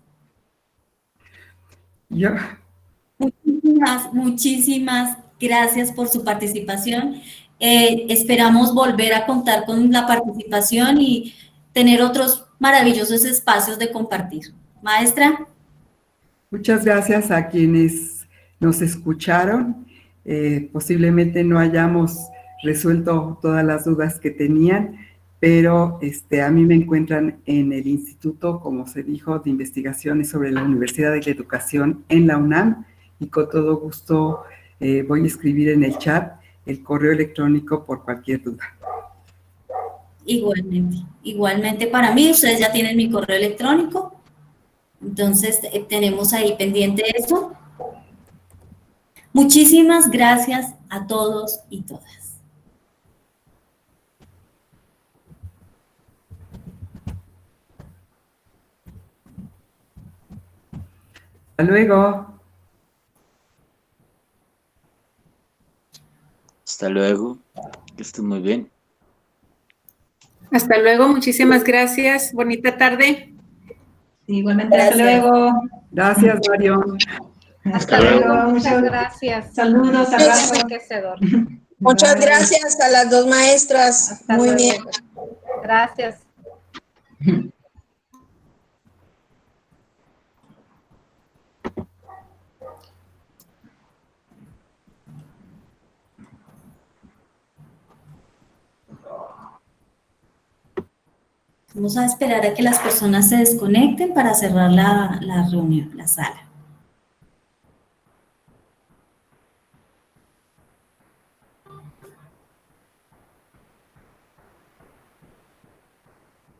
Muchísimas gracias por su participación. Esperamos volver a contar con la participación y tener otros maravillosos espacios de compartir. Maestra. Muchas gracias a quienes nos escucharon. Posiblemente no hayamos resuelto todas las dudas que tenían, pero a mí me encuentran en el Instituto, como se dijo, de Investigaciones sobre la Universidad de la Educación en la UNAM, y con todo gusto voy a escribir en el chat el correo electrónico por cualquier duda. Igualmente para mí, ustedes ya tienen mi correo electrónico, entonces tenemos ahí pendiente eso. Muchísimas gracias a todos y todas. Hasta luego. Hasta luego. Que estés muy bien. Hasta luego, muchísimas gracias. Bonita tarde. Igualmente, hasta Gracias. luego. Gracias, Mario. Hasta luego. Muchas gracias. Saludos, abrazos. Enriquecedor. Muchas Bye. gracias a las dos maestras. Hasta Muy luego. bien. Gracias. Vamos a esperar a que las personas se desconecten para cerrar la reunión, la sala.